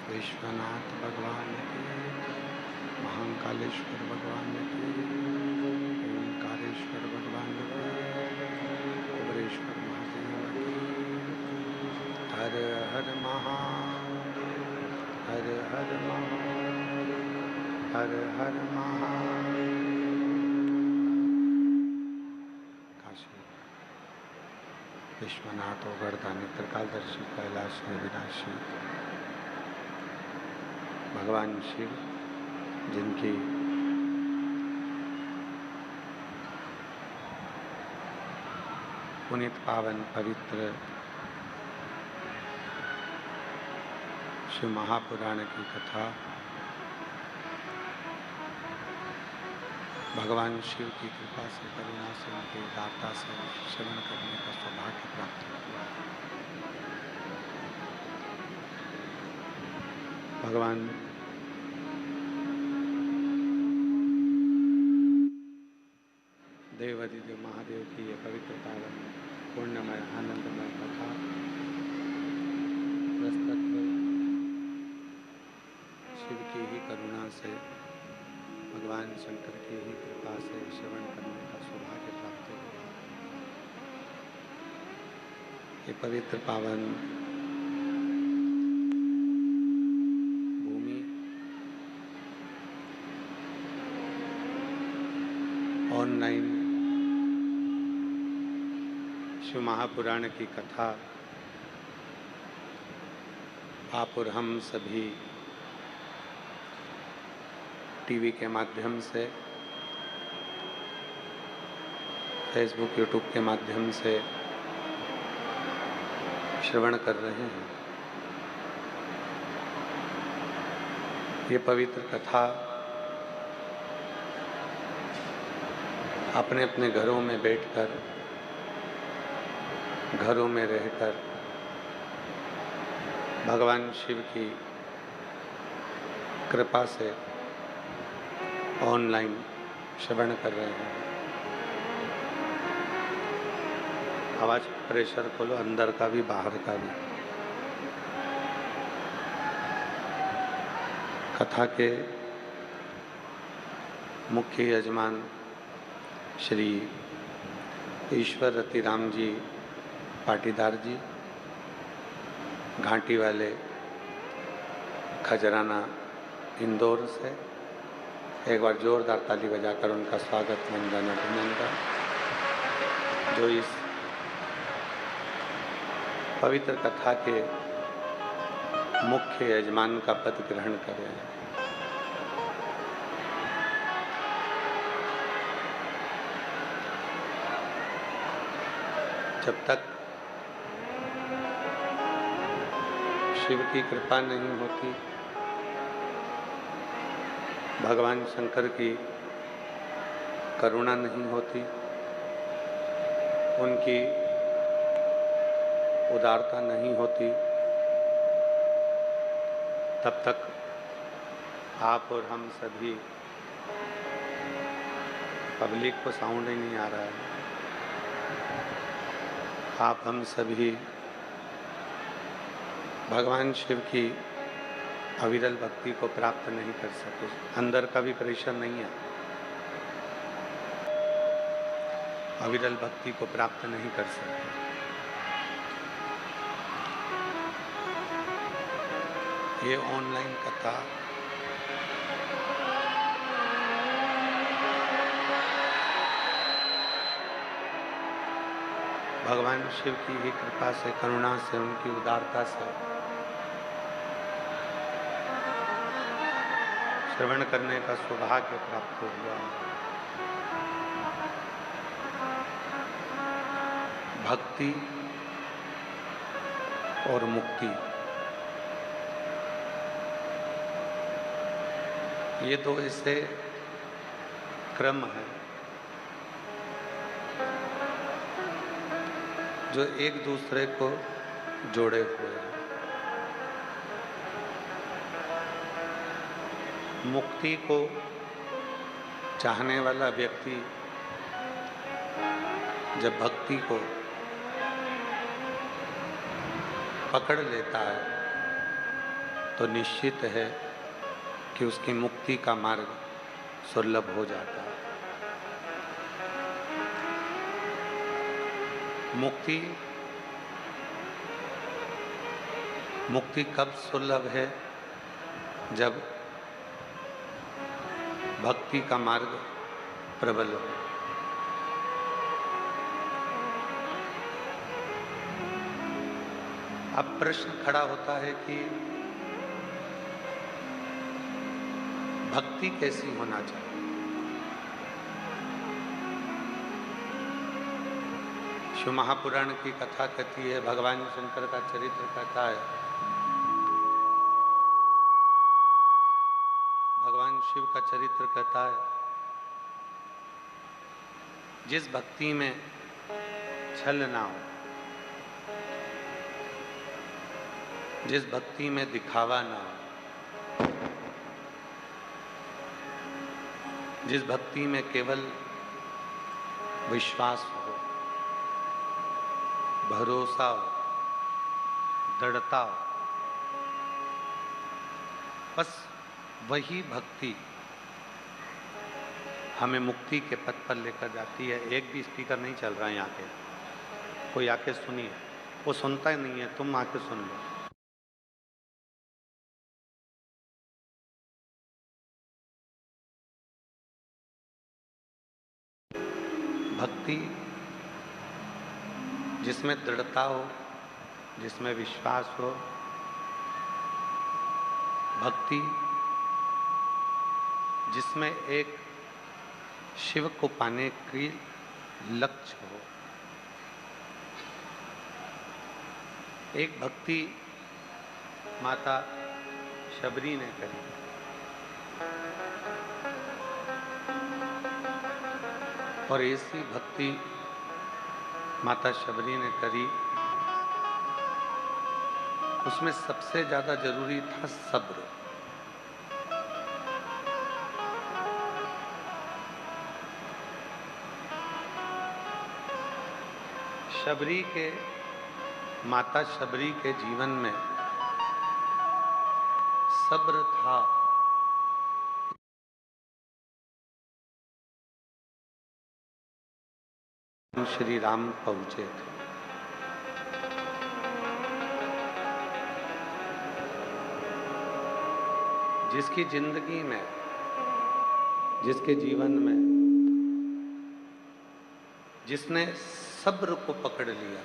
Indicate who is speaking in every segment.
Speaker 1: विश्वनाथ भगवान की, महाकालेश्वर भगवान की, ओंकारेश्वर भगवान की, कुबरेश्वर महादेव की। हर हर महादेव, हर हर महादेव, हर हर महादेव। काशी विश्वनाथ ओगरदानी त्रिकालदर्शी कैलाश अविनाशी भगवान शिव, जिनकी पुनीत पावन पवित्र शिव महापुराण की कथा भगवान शिव की कृपा से, करुणा से, उनके दाता से श्रवण करने का सौभाग्य प्राप्त हुआ। भगवान देवाधिदेव महादेव की ये पवित्र पावन पुण्यमय आनंदमय कथा प्रस्तुत शिव की ही करुणा से, भगवान शंकर की ही कृपा से श्रवण करने का सौभाग्य प्राप्त हुआ। ये पवित्र पावन भूमि ऑनलाइन शिव महापुराण की कथा आप और हम सभी टीवी के माध्यम से, फेसबुक यूट्यूब के माध्यम से श्रवण कर रहे हैं। ये पवित्र कथा अपने अपने घरों में बैठकर, घरों में रहकर भगवान शिव की कृपा से ऑनलाइन श्रवण कर रहे हैं। आवाज प्रेशर खोलो, अंदर का भी बाहर का भी। कथा के मुख्य यजमान श्री ईश्वर रतिराम जी पाटीदार जी, घाटी वाले खजराना इंदौर से। एक बार जोरदार ताली बजाकर उनका स्वागत मंजन अभिनंदन, जो इस पवित्र कथा के मुख्य यजमान का पद ग्रहण करें। जब तक शिव की कृपा नहीं होती, भगवान शंकर की करुणा नहीं होती, उनकी उदारता नहीं होती, तब तक आप और हम सभी पब्लिक को साउंड ही नहीं आ रहा है, आप हम सभी भगवान शिव की अविरल भक्ति को प्राप्त नहीं कर सके। अंदर का भी प्रेशर नहीं है, अविरल भक्ति को प्राप्त नहीं कर सकते। ये ऑनलाइन कथा भगवान शिव की ही कृपा से, करुणा से, उनकी उदारता से श्रवण करने का सौभाग्य प्राप्त हुआ। भक्ति और मुक्ति, ये दो ऐसे क्रम है जो एक दूसरे को जोड़े हुए हैं। मुक्ति को चाहने वाला व्यक्ति जब भक्ति को पकड़ लेता है तो निश्चित है कि उसकी मुक्ति का मार्ग सुलभ हो जाता है। मुक्ति कब सुलभ है? जब भक्ति का मार्ग प्रबल हो। अब प्रश्न खड़ा होता है कि भक्ति कैसी होना चाहिए? शिव महापुराण की कथा कहती है, भगवान शंकर का चरित्र कहता है, भगवान शिव का चरित्र कहता है, जिस भक्ति में छल ना हो, जिस भक्ति में दिखावा ना हो, जिस भक्ति में केवल विश्वास हो, भरोसा हो, दृढ़ता हो, बस वही भक्ति हमें मुक्ति के पथ पर लेकर जाती है। एक भी स्पीकर नहीं चल रहा है यहाँ के, कोई आके सुनिए। वो सुनता ही नहीं है, तुम आके सुन लो। भक्ति जिसमें दृढ़ता हो, जिसमें विश्वास हो, भक्ति जिसमें एक शिव को पाने की लक्ष्य हो, एक भक्ति माता शबरी ने करी। और ऐसी भक्ति माता शबरी ने करी, उसमें सबसे ज्यादा जरूरी था सब्र। माता शबरी के जीवन में सब्र था। श्री राम पहुंचे थे। जिसकी जिंदगी में, जिसके जीवन में, जिसने सब्र को पकड़ लिया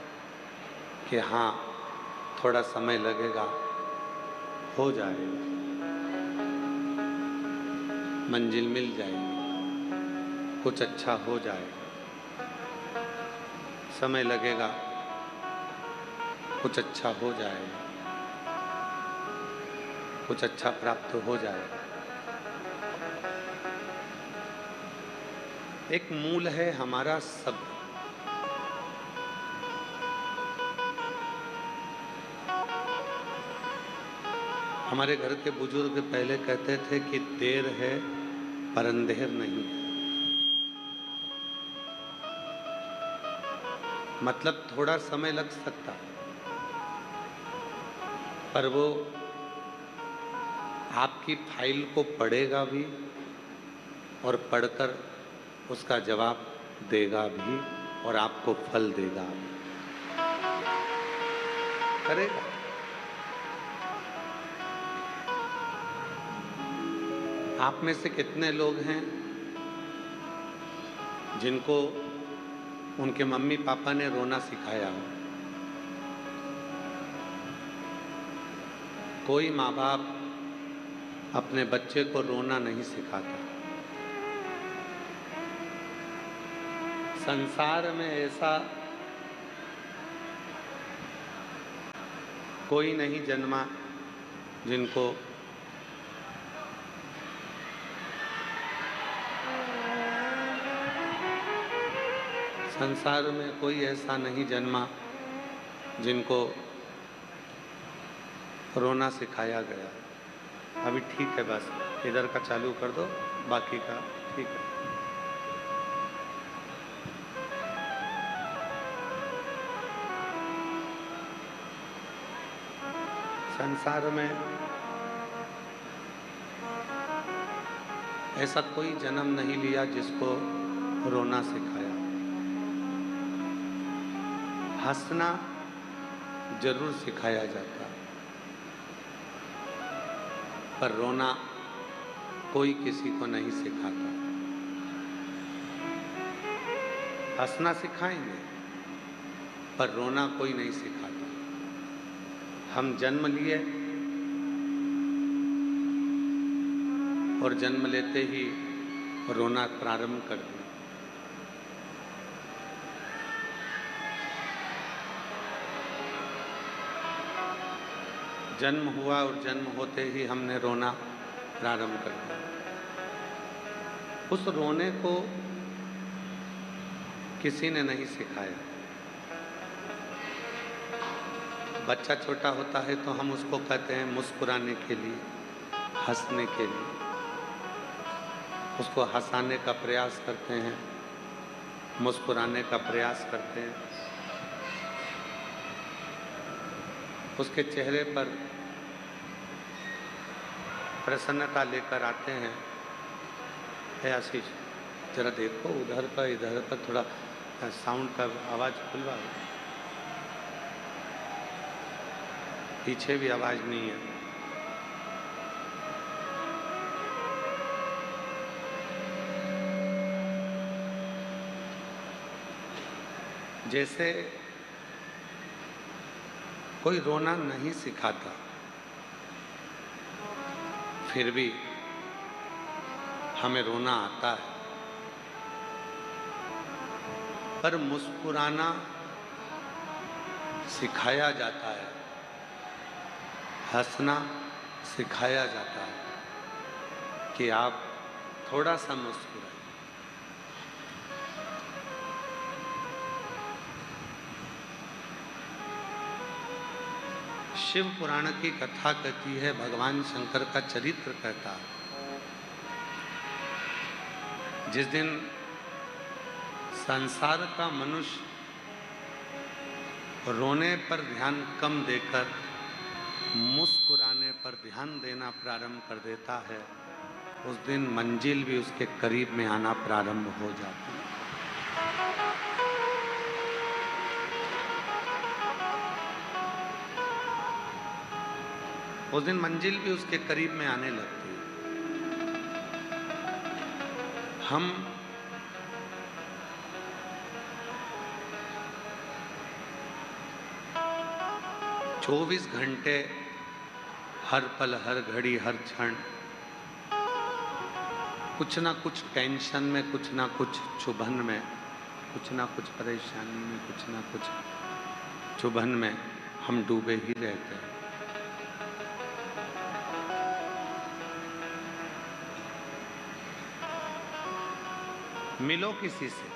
Speaker 1: कि हाँ थोड़ा समय लगेगा, हो जाएगा, मंजिल मिल जाएगी, कुछ अच्छा हो जाएगा, समय लगेगा, कुछ अच्छा हो जाएगा, कुछ अच्छा प्राप्त हो जाएगा। एक मूल है हमारा सब्र। हमारे घर के बुजुर्ग पहले कहते थे कि देर है पर अंधेर नहीं है। मतलब थोड़ा समय लग सकता है, पर वो आपकी फाइल को पढ़ेगा भी और पढ़कर उसका जवाब देगा भी और आपको फल देगा भी, करेगा। आप में से कितने लोग हैं जिनको उनके मम्मी पापा ने रोना सिखाया हो? कोई माँ बाप अपने बच्चे को रोना नहीं सिखाता। संसार में ऐसा कोई नहीं जन्मा जिनको संसार में कोई ऐसा नहीं जन्मा जिनको रोना सिखाया गया। अभी ठीक है, बस इधर का चालू कर दो, बाकी का ठीक है। संसार में ऐसा कोई जन्म नहीं लिया जिसको रोना सिखाया। हंसना जरूर सिखाया जाता, पर रोना कोई किसी को नहीं सिखाता। हंसना सिखाएंगे, पर रोना कोई नहीं सिखाता। हम जन्म लिए और जन्म लेते ही रोना प्रारंभ कर दिया। जन्म हुआ और जन्म होते ही हमने रोना प्रारंभ कर दिया। उस रोने को किसी ने नहीं सिखाया। बच्चा छोटा होता है तो हम उसको कहते हैं मुस्कुराने के लिए, हंसने के लिए, उसको हंसाने का प्रयास करते हैं, मुस्कुराने का प्रयास करते हैं। उसके चेहरे पर प्रसन्नता लेकर आते हैं। हे आशीष, जरा देखो उधर पर इधर पर थोड़ा साउंड का आवाज खुलवा, पीछे भी आवाज नहीं है। जैसे कोई रोना नहीं सिखाता, फिर भी हमें रोना आता है। पर मुस्कुराना सिखाया जाता है, हंसना सिखाया जाता है कि आप थोड़ा सा मुस्कुराइए। शिव पुराण की कथा कहती है, भगवान शंकर का चरित्र कहता है। जिस दिन संसार का मनुष्य रोने पर ध्यान कम देकर मुस्कुराने पर ध्यान देना प्रारंभ कर देता है, उस दिन मंजिल भी उसके करीब में आना प्रारंभ हो जाती है। उस दिन मंजिल भी उसके करीब में आने लगती है। हम चौबीस घंटे, हर पल, हर घड़ी, हर क्षण कुछ ना कुछ टेंशन में, कुछ ना कुछ चुभन में, कुछ ना कुछ परेशानी में, कुछ ना कुछ चुभन में हम डूबे ही रहते हैं। मिलो किसी से,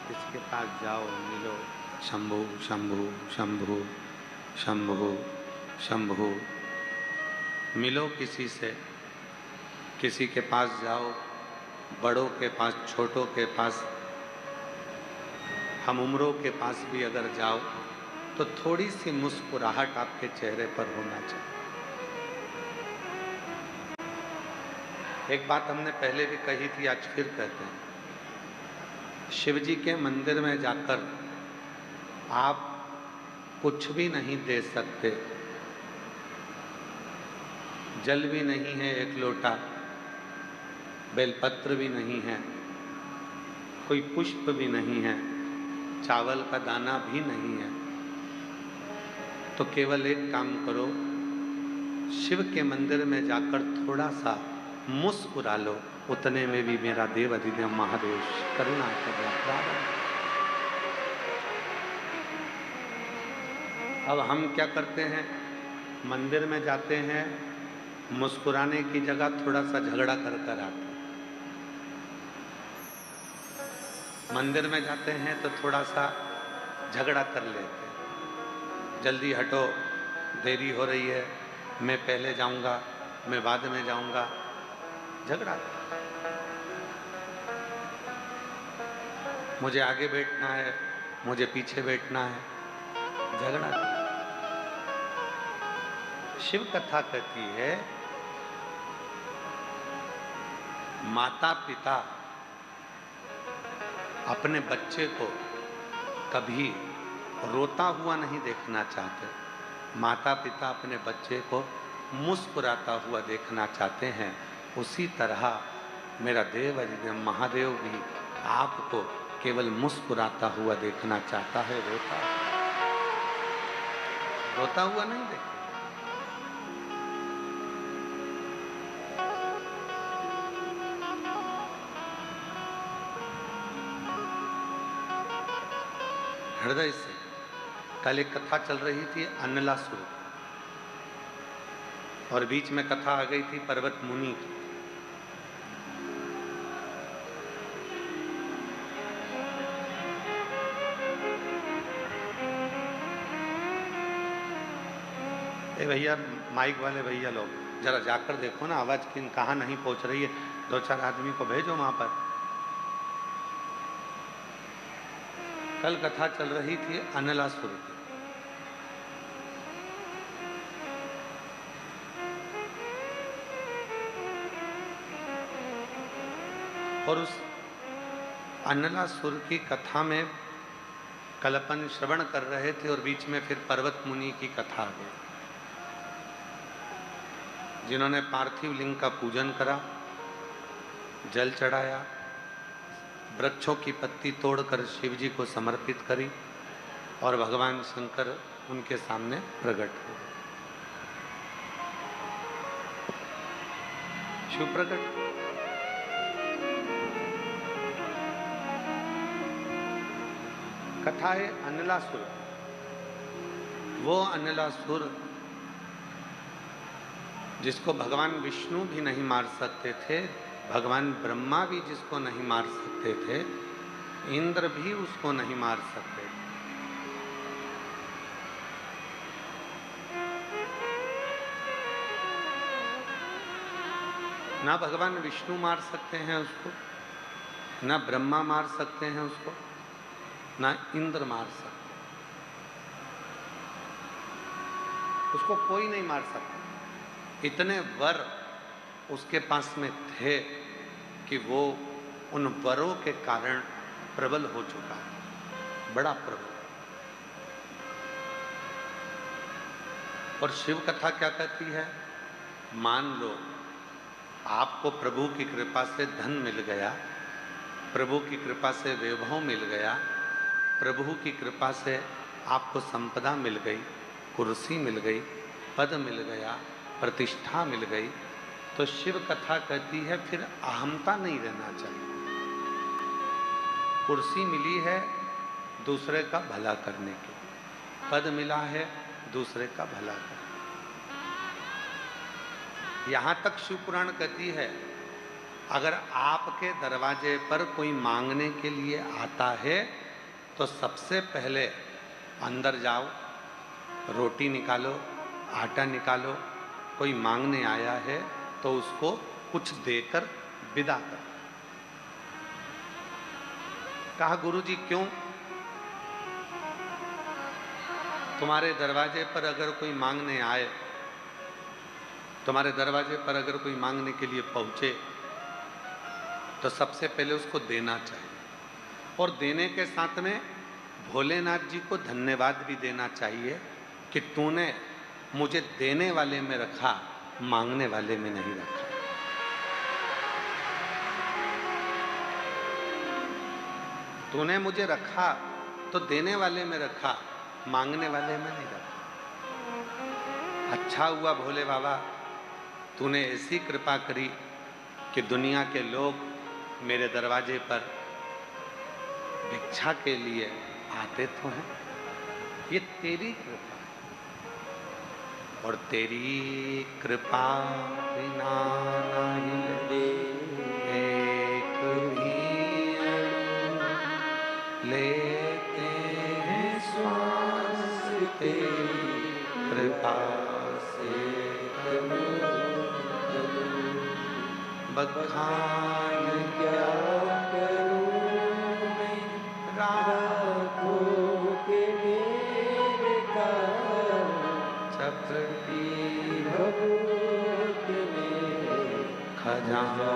Speaker 1: किसी के पास जाओ, मिलो, शंभु शंभु शंभु शंभु शंभु। मिलो किसी से, किसी के पास जाओ, बड़ों के पास, छोटों के पास, हम उम्रों के पास भी अगर जाओ तो थोड़ी सी मुस्कुराहट आपके चेहरे पर होना चाहिए। एक बात हमने पहले भी कही थी, आज फिर कहते हैं। शिव जी के मंदिर में जाकर आप कुछ भी नहीं दे सकते। जल भी नहीं है एक लोटा, बेलपत्र भी नहीं है, कोई पुष्प भी नहीं है, चावल का दाना भी नहीं है। तो केवल एक काम करो, शिव के मंदिर में जाकर थोड़ा सा मुस्कुरा लो, उतने में भी मेरा देव अधिदेव महादेव करुणा करना प्रारंभ। अब हम क्या करते हैं, मंदिर में जाते हैं, मुस्कुराने की जगह थोड़ा सा झगड़ा कर कर आते हैं। मंदिर में जाते हैं तो थोड़ा सा झगड़ा कर लेते हैं, जल्दी हटो, देरी हो रही है, मैं पहले जाऊंगा, मैं बाद में जाऊंगा, झगड़ा। मुझे आगे बैठना है, मुझे पीछे बैठना है, झगड़ा। शिव कथा कहती है, माता पिता अपने बच्चे को कभी रोता हुआ नहीं देखना चाहते। माता पिता अपने बच्चे को मुस्कुराता हुआ देखना चाहते हैं। उसी तरह मेरा देव अधिदेव महादेव भी आपको केवल मुस्कुराता हुआ देखना चाहता है, रोता हुआ नहीं देखे। हृदय से। कल एक कथा चल रही थी अन्नलासुर, और बीच में कथा आ गई थी पर्वत मुनि की। ए भैया, माइक वाले भैया लोग जरा जाकर देखो ना, आवाज कहाँ नहीं पहुंच रही है। 2-4 आदमी को भेजो वहां पर। कल कथा चल रही थी अन्नलासुर की। और उस अन्नलासुर की कथा में कल अपन श्रवण कर रहे थे, और बीच में फिर पर्वत मुनि की कथा आ गई, जिन्होंने पार्थिव लिंग का पूजन करा, जल चढ़ाया, वृक्षों की पत्ती तोड़कर शिव जी को समर्पित करी, और भगवान शंकर उनके सामने प्रकट हुए। शिव प्रकट। कथा है अन्नलासुर। वो अन्नलासुर जिसको भगवान विष्णु भी नहीं मार सकते थे, भगवान ब्रह्मा भी जिसको नहीं मार सकते थे, इंद्र भी उसको नहीं मार सकते थे। ना भगवान विष्णु मार सकते हैं उसको, ना ब्रह्मा मार सकते हैं उसको, ना इंद्र मार सकते, उसको कोई नहीं मार सकता। इतने वर उसके पास में थे कि वो उन वरों के कारण प्रबल हो चुका है, बड़ा प्रबल। और शिव कथा क्या कहती है? मान लो आपको प्रभु की कृपा से धन मिल गया, प्रभु की कृपा से वैभव मिल गया, प्रभु की कृपा से आपको संपदा मिल गई, कुर्सी मिल गई, पद मिल गया, प्रतिष्ठा मिल गई, तो शिव कथा कहती है फिर अहमता नहीं रहना चाहिए। कुर्सी मिली है दूसरे का भला करने की, पद मिला है दूसरे का भला करने। यहां तक शिव पुराण कहती है, अगर आपके दरवाजे पर कोई मांगने के लिए आता है तो सबसे पहले अंदर जाओ, रोटी निकालो, आटा निकालो। कोई मांगने आया है तो उसको कुछ देकर विदा करो। कहा गुरुजी क्यों? तुम्हारे दरवाजे पर अगर कोई मांगने आए, तुम्हारे दरवाजे पर अगर कोई मांगने के लिए पहुंचे तो सबसे पहले उसको देना चाहिए, और देने के साथ में भोलेनाथ जी को धन्यवाद भी देना चाहिए कि तूने मुझे देने वाले में रखा, मांगने वाले में नहीं रखा। तूने मुझे रखा तो देने वाले में रखा, मांगने वाले में नहीं रखा। अच्छा हुआ भोले बाबा, तूने ऐसी कृपा करी कि दुनिया के लोग मेरे दरवाजे पर भिक्षा के लिए आते तो हैं। ये तेरी कृपा है, और तेरी कृपा बिना नहीं एक भी लेते हैं श्वास, तेरी कृपा से बखान क्या करूं मैं, राखों के ढेर का चपटी भभूत में खजाना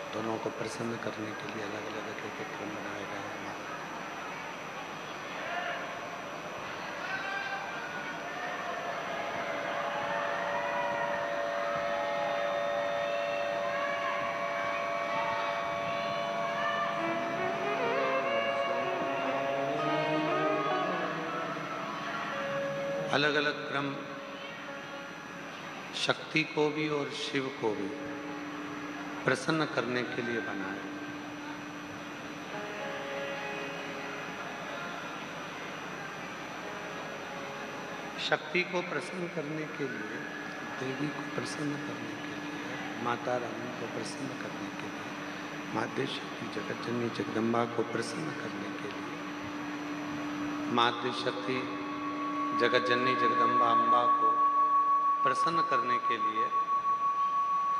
Speaker 1: दोनों को प्रसन्न करने के लिए अलग अलग एक क्रम बनाए गए हैं। अलग अलग क्रम शक्ति को भी और शिव को भी प्रसन्न करने के लिए बनाए। शक्ति को प्रसन्न करने के लिए, देवी को प्रसन्न करने के लिए, माता रानी को प्रसन्न करने के लिए, माता शक्ति जगत जननी जगदम्बा को प्रसन्न करने के लिए, माता शक्ति जगत जननी जगदम्बा अम्बा को प्रसन्न करने के लिए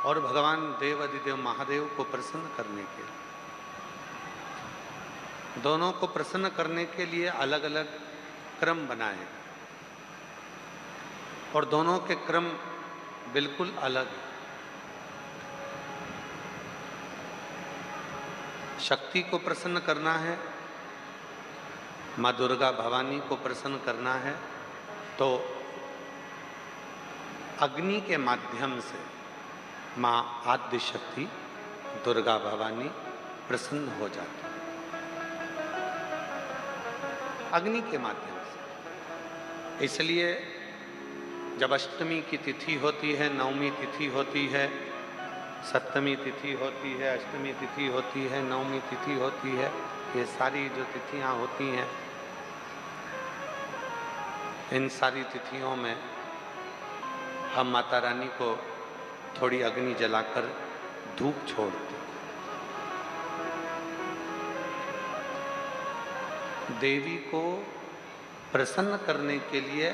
Speaker 1: और भगवान देव अधिदेव महादेव को प्रसन्न करने के लिए, दोनों को प्रसन्न करने के लिए अलग अलग क्रम बनाए और दोनों के क्रम बिल्कुल अलग हैं। शक्ति को प्रसन्न करना है, माँ दुर्गा भवानी को प्रसन्न करना है तो अग्नि के माध्यम से माँ आद्य शक्ति दुर्गा भवानी प्रसन्न हो जाती है, अग्नि के माध्यम से। इसलिए जब अष्टमी की तिथि होती है, नवमी तिथि होती है, सप्तमी तिथि होती है, अष्टमी तिथि होती है, नवमी तिथि होती है, ये सारी जो तिथियां होती हैं, इन सारी तिथियों में हम माता रानी को थोड़ी अग्नि जलाकर धूप छोड़ते। देवी को प्रसन्न करने के लिए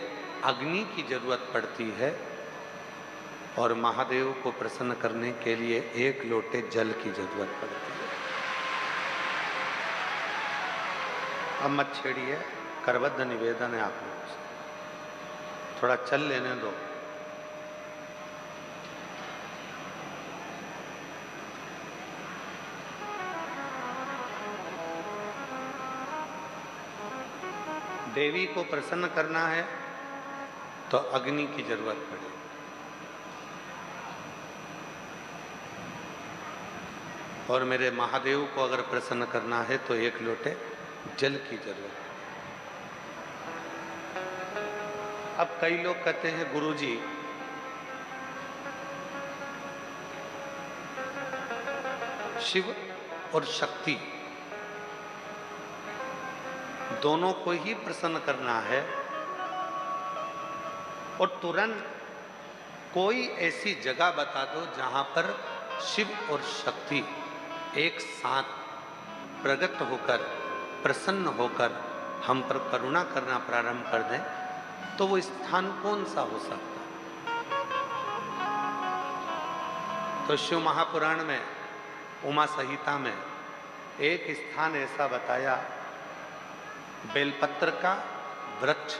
Speaker 1: अग्नि की जरूरत पड़ती है और महादेव को प्रसन्न करने के लिए एक लोटे जल की जरूरत पड़ती है। अब मत छेड़िए, करबद्ध निवेदन है आप लोगों से, थोड़ा चल लेने दो। देवी को प्रसन्न करना है तो अग्नि की जरूरत पड़ेगी। और मेरे महादेव को अगर प्रसन्न करना है तो एक लोटे जल की जरूरत है। अब कई लोग कहते हैं गुरुजी शिव और शक्ति दोनों को ही प्रसन्न करना है और तुरंत कोई ऐसी जगह बता दो जहां पर शिव और शक्ति एक साथ प्रकट होकर प्रसन्न होकर हम पर करुणा करना प्रारंभ कर दें, तो वो स्थान कौन सा हो सकता है? तो शिव महापुराण में उमा संहिता में एक स्थान ऐसा बताया, बेलपत्र का वृक्ष,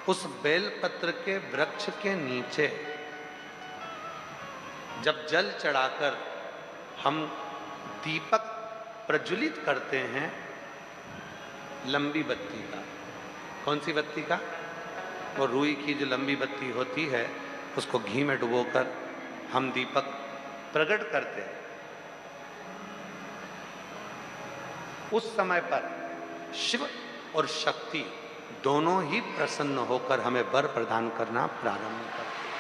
Speaker 1: उस बेलपत्र के वृक्ष के नीचे जब जल चढ़ाकर हम दीपक प्रज्वलित करते हैं, लंबी बत्ती का, कौन सी बत्ती का? वो रुई की जो लंबी बत्ती होती है, उसको घी में डुबोकर हम दीपक प्रकट करते हैं। उस समय पर शिव और शक्ति दोनों ही प्रसन्न होकर हमें वर प्रदान करना प्रारंभ करते हैं।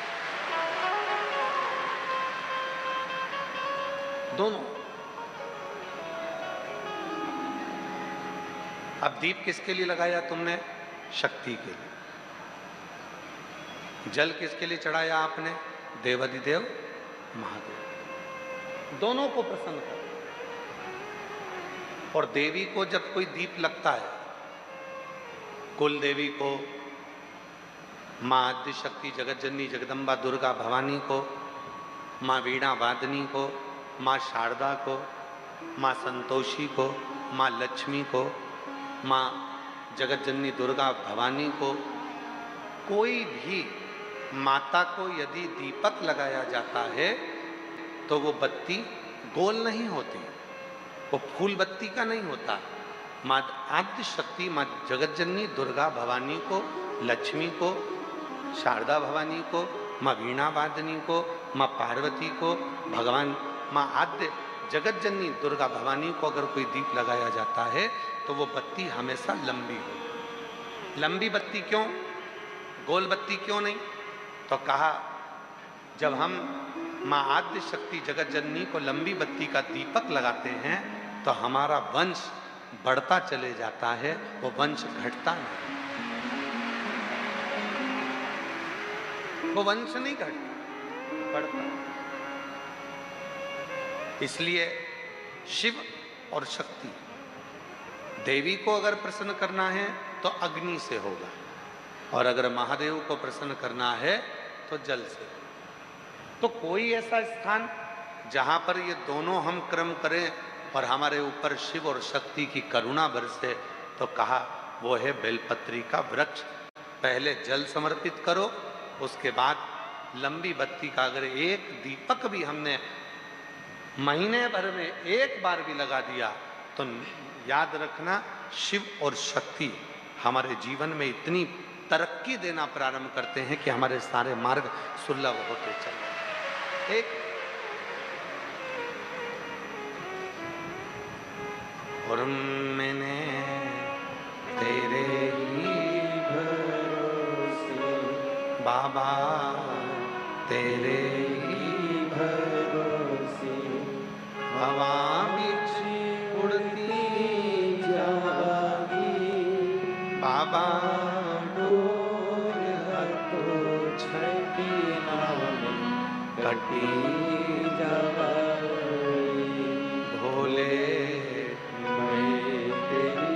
Speaker 1: दोनों। अब दीप किसके लिए लगाया तुमने? शक्ति के लिए। जल किसके लिए चढ़ाया आपने? देवाधिदेव महादेव। दोनों को प्रसन्न कर। और देवी को जब कोई दीप लगता है, कुल देवी को, माँ आद्य शक्ति जगत जननी जगदम्बा दुर्गा भवानी को, माँ वीणा वादनी को, माँ शारदा को, माँ संतोषी को, माँ लक्ष्मी को, माँ जगत जननी दुर्गा भवानी को, कोई भी माता को यदि दीपक लगाया जाता है तो वो बत्ती गोल नहीं होती, वो फूल बत्ती का नहीं होता। माँ आद्य शक्ति, माँ जगतजननी दुर्गा भवानी को, लक्ष्मी को, शारदा भवानी को, माँ वीणा वादनी को, माँ पार्वती को, भगवान माँ आद्य जगतजननी दुर्गा भवानी को अगर कोई दीप लगाया जाता है तो वो बत्ती हमेशा लंबी हो। लंबी बत्ती क्यों, गोल बत्ती क्यों नहीं? तो कहा जब हम माँ आद्य शक्ति जगत जननी को लंबी बत्ती का दीपक लगाते हैं तो हमारा वंश बढ़ता चले जाता है, वो वंश घटता नहीं, वो वंश नहीं घटता, बढ़ता। इसलिए शिव और शक्ति, देवी को अगर प्रसन्न करना है तो अग्नि से होगा, और अगर महादेव को प्रसन्न करना है तो जल से। तो कोई ऐसा स्थान जहां पर ये दोनों हम क्रम करें और हमारे ऊपर शिव और शक्ति की करुणा बरसे, तो कहा वो है बेलपत्री का वृक्ष। पहले जल समर्पित करो, उसके बाद लंबी बत्ती का अगर एक दीपक भी हमने महीने भर में एक बार भी लगा दिया तो याद रखना शिव और शक्ति हमारे जीवन में इतनी तरक्की देना प्रारंभ करते हैं कि हमारे सारे मार्ग सुलभ होते चले। एक और मैंने तेरे ही भरोसे बाबा, तेरे ही भरोसे हवा बिच उड़ती जागी बाबा, डोर तो छठी नाम कटी जागी भोले मैं तेरी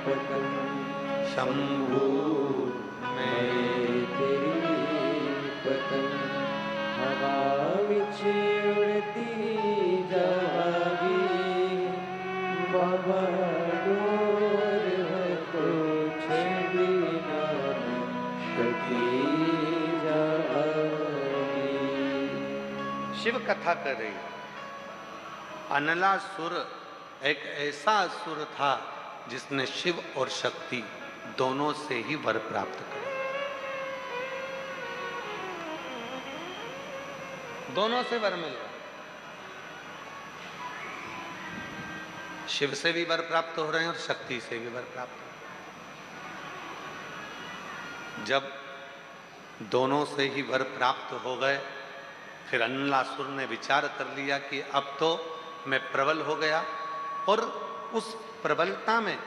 Speaker 1: पतंग, शंभू मैं तेरी पतंग, हवा बिच उड़ती जागी बाबा, डोर तो छठी नाम कटी जागी। शिव कथा कर रही। अनलासुर एक ऐसा असुर था जिसने शिव और शक्ति दोनों से ही वर प्राप्त किया, दोनों से वर मिल रहा। शिव से भी वर प्राप्त हो रहे हैं और शक्ति से भी वर प्राप्त हो रहे हैं। जब दोनों से ही वर प्राप्त हो गए, फिर अनलासुर ने विचार कर लिया कि अब तो मैं प्रबल हो गया, और उस प्रबलता में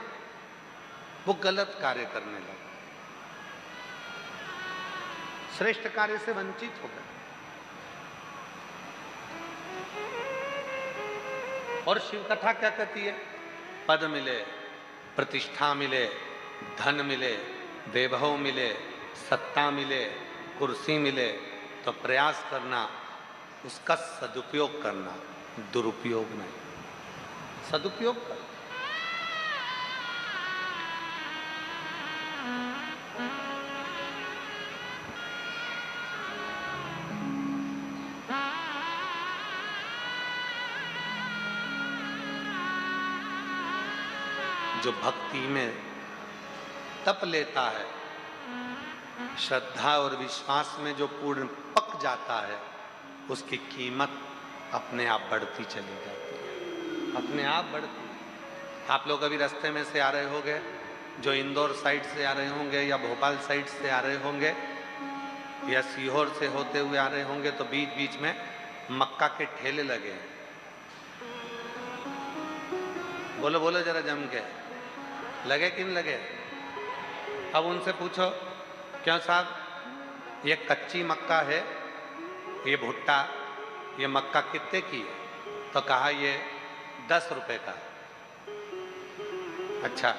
Speaker 1: वो गलत कार्य करने लगा, श्रेष्ठ कार्य से वंचित हो गया। और शिव कथा क्या कहती है? पद मिले, प्रतिष्ठा मिले, धन मिले, वैभव मिले, सत्ता मिले, कुर्सी मिले, तो प्रयास करना उसका सदुपयोग करना, दुरुपयोग नहीं, सदुपयोग कर। जो भक्ति में तप लेता है, श्रद्धा और विश्वास में जो पूर्ण पक जाता है, उसकी कीमत अपने आप बढ़ती चली जाती है, अपने आप बढ़ती। आप लोग अभी रास्ते में से आ रहे होंगे, जो इंदौर साइड से आ रहे होंगे या भोपाल साइड से आ रहे होंगे या सीहोर से होते हुए आ रहे होंगे, तो बीच बीच में मक्का के ठेले लगे हैं। बोलो बोलो जरा जम के, लगे कि नहीं लगे? अब उनसे पूछो, क्यों साहब ये कच्ची मक्का है, ये भुट्टा, ये मक्का कितने की है? तो कहा ये 10 रुपए का। अच्छा,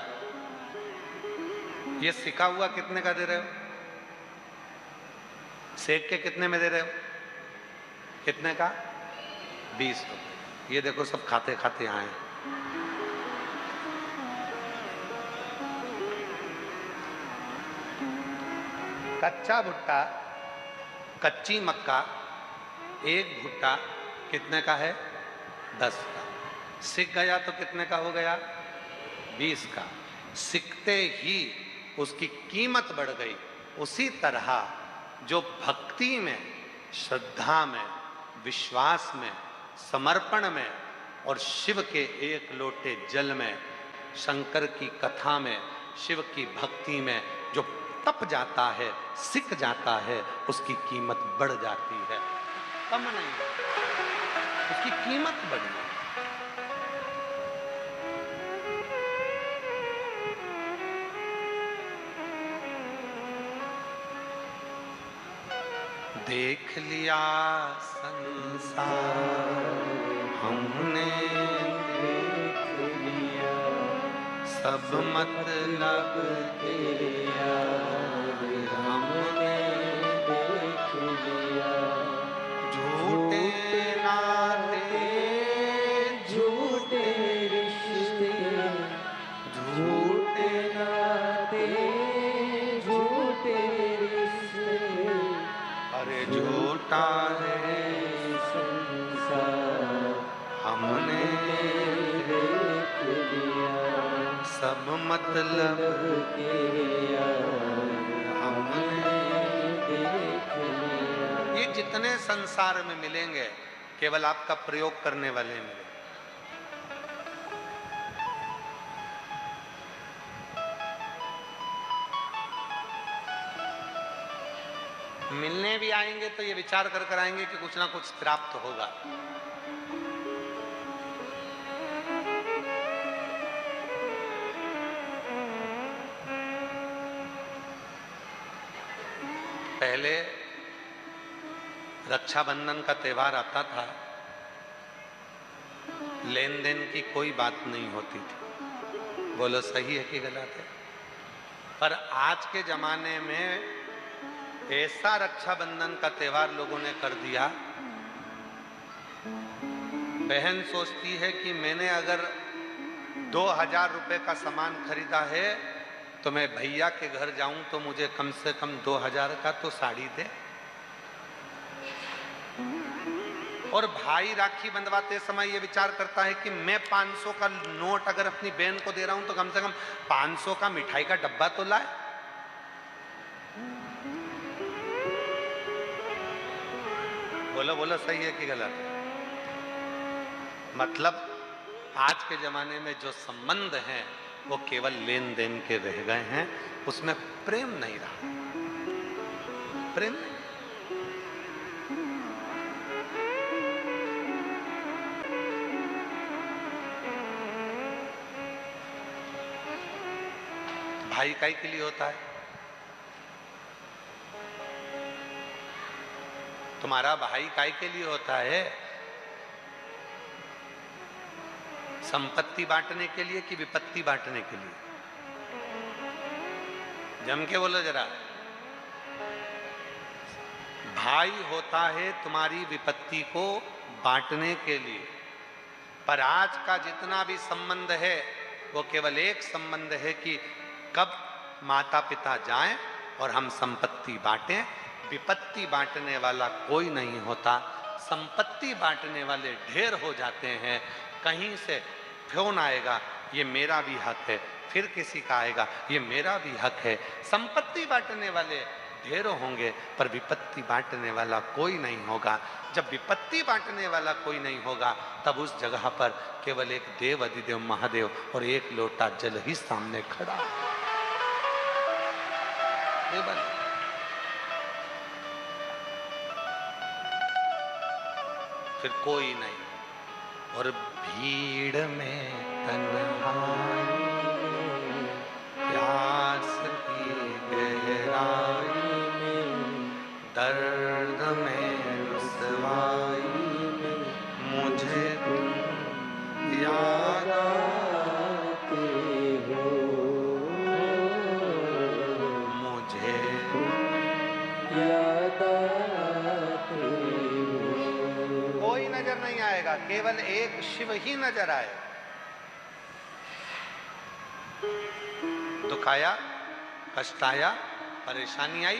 Speaker 1: ये सिका हुआ कितने का दे रहे हो? सेक के कितने में दे रहे हो? कितने का? 20 रुपए। ये देखो सब खाते खाते आए। कच्चा भुट्टा, कच्ची मक्का, एक भुट्टा कितने का है? 10 का। सीख गया तो कितने का हो गया? 20 का। सीखते ही उसकी कीमत बढ़ गई। उसी तरह जो भक्ति में, श्रद्धा में, विश्वास में, समर्पण में और शिव के एक लोटे जल में, शंकर की कथा में, शिव की भक्ति में जो तप जाता है, सीख जाता है, उसकी कीमत बढ़ जाती है, कम नहीं, उसकी कीमत बढ़ी। देख लिया संसार हमने,
Speaker 2: देख लिया
Speaker 1: सब मतलब के यार हमने,
Speaker 2: देख लिया
Speaker 1: झूठे नाते
Speaker 2: झूठे रिश्ते, झूठे नाते झूठे रिश्ते,
Speaker 1: अरे झूठा है
Speaker 2: संसार
Speaker 1: हमने
Speaker 2: देख लिया,
Speaker 1: सब मतलब
Speaker 2: के यार
Speaker 1: हमने।
Speaker 2: देख लिया।
Speaker 1: ये जितने संसार में मिलेंगे केवल आपका प्रयोग करने वाले मिलेंगे। मिलने भी आएंगे तो ये विचार कर कर आएंगे कि कुछ ना कुछ प्राप्त होगा। पहले रक्षाबंधन का त्योहार आता था, लेन देन की कोई बात नहीं होती थी। बोलो सही है कि गलत है? पर आज के जमाने में ऐसा रक्षाबंधन का त्योहार लोगों ने कर दिया, बहन सोचती है कि मैंने अगर 2000 रुपए का सामान खरीदा है तो मैं भैया के घर जाऊं तो मुझे कम से कम 2000 का तो साड़ी दे। और भाई राखी बंधवाते समय ये विचार करता है कि मैं 500 का नोट अगर अपनी बहन को दे रहा हूं तो कम से कम 500 का मिठाई का डब्बा तो लाए। बोलो बोलो सही है कि गलत है? मतलब आज के जमाने में जो संबंध हैं वो केवल लेन देन के रह गए हैं, उसमें प्रेम नहीं रहा। प्रेम नहीं। भाई काहे के लिए होता है? तुम्हारा भाई काहे के लिए होता है? संपत्ति बांटने के लिए कि विपत्ति बांटने के लिए? जम के बोलो जरा। भाई होता है तुम्हारी विपत्ति को बांटने के लिए। पर आज का जितना भी संबंध है वो केवल एक संबंध है कि कब माता पिता जाएं और हम संपत्ति बांटें। विपत्ति बांटने वाला कोई नहीं होता। संपत्ति बांटने वाले ढेर हो जाते हैं। कहीं से फोन आएगा, ये मेरा भी हक है, फिर किसी का आएगा, ये मेरा भी हक है। संपत्ति बांटने वाले ढेरों होंगे पर विपत्ति बांटने वाला कोई नहीं होगा। जब विपत्ति बांटने वाला कोई नहीं होगा तब उस जगह पर केवल एक देव अधिदेव महादेव और एक लोटा जल ही सामने खड़ा है। फिर कोई नहीं। और भीड़ में तन्हाई में, प्यास की गहराई में, दर्द में रुसवाई में मुझे तुम याद आते हो, मुझे तुम याद आते हो। कोई नजर नहीं आएगा, केवल एक शिव ही नजर आए। दुख आया, कष्ट आया, परेशानी आई,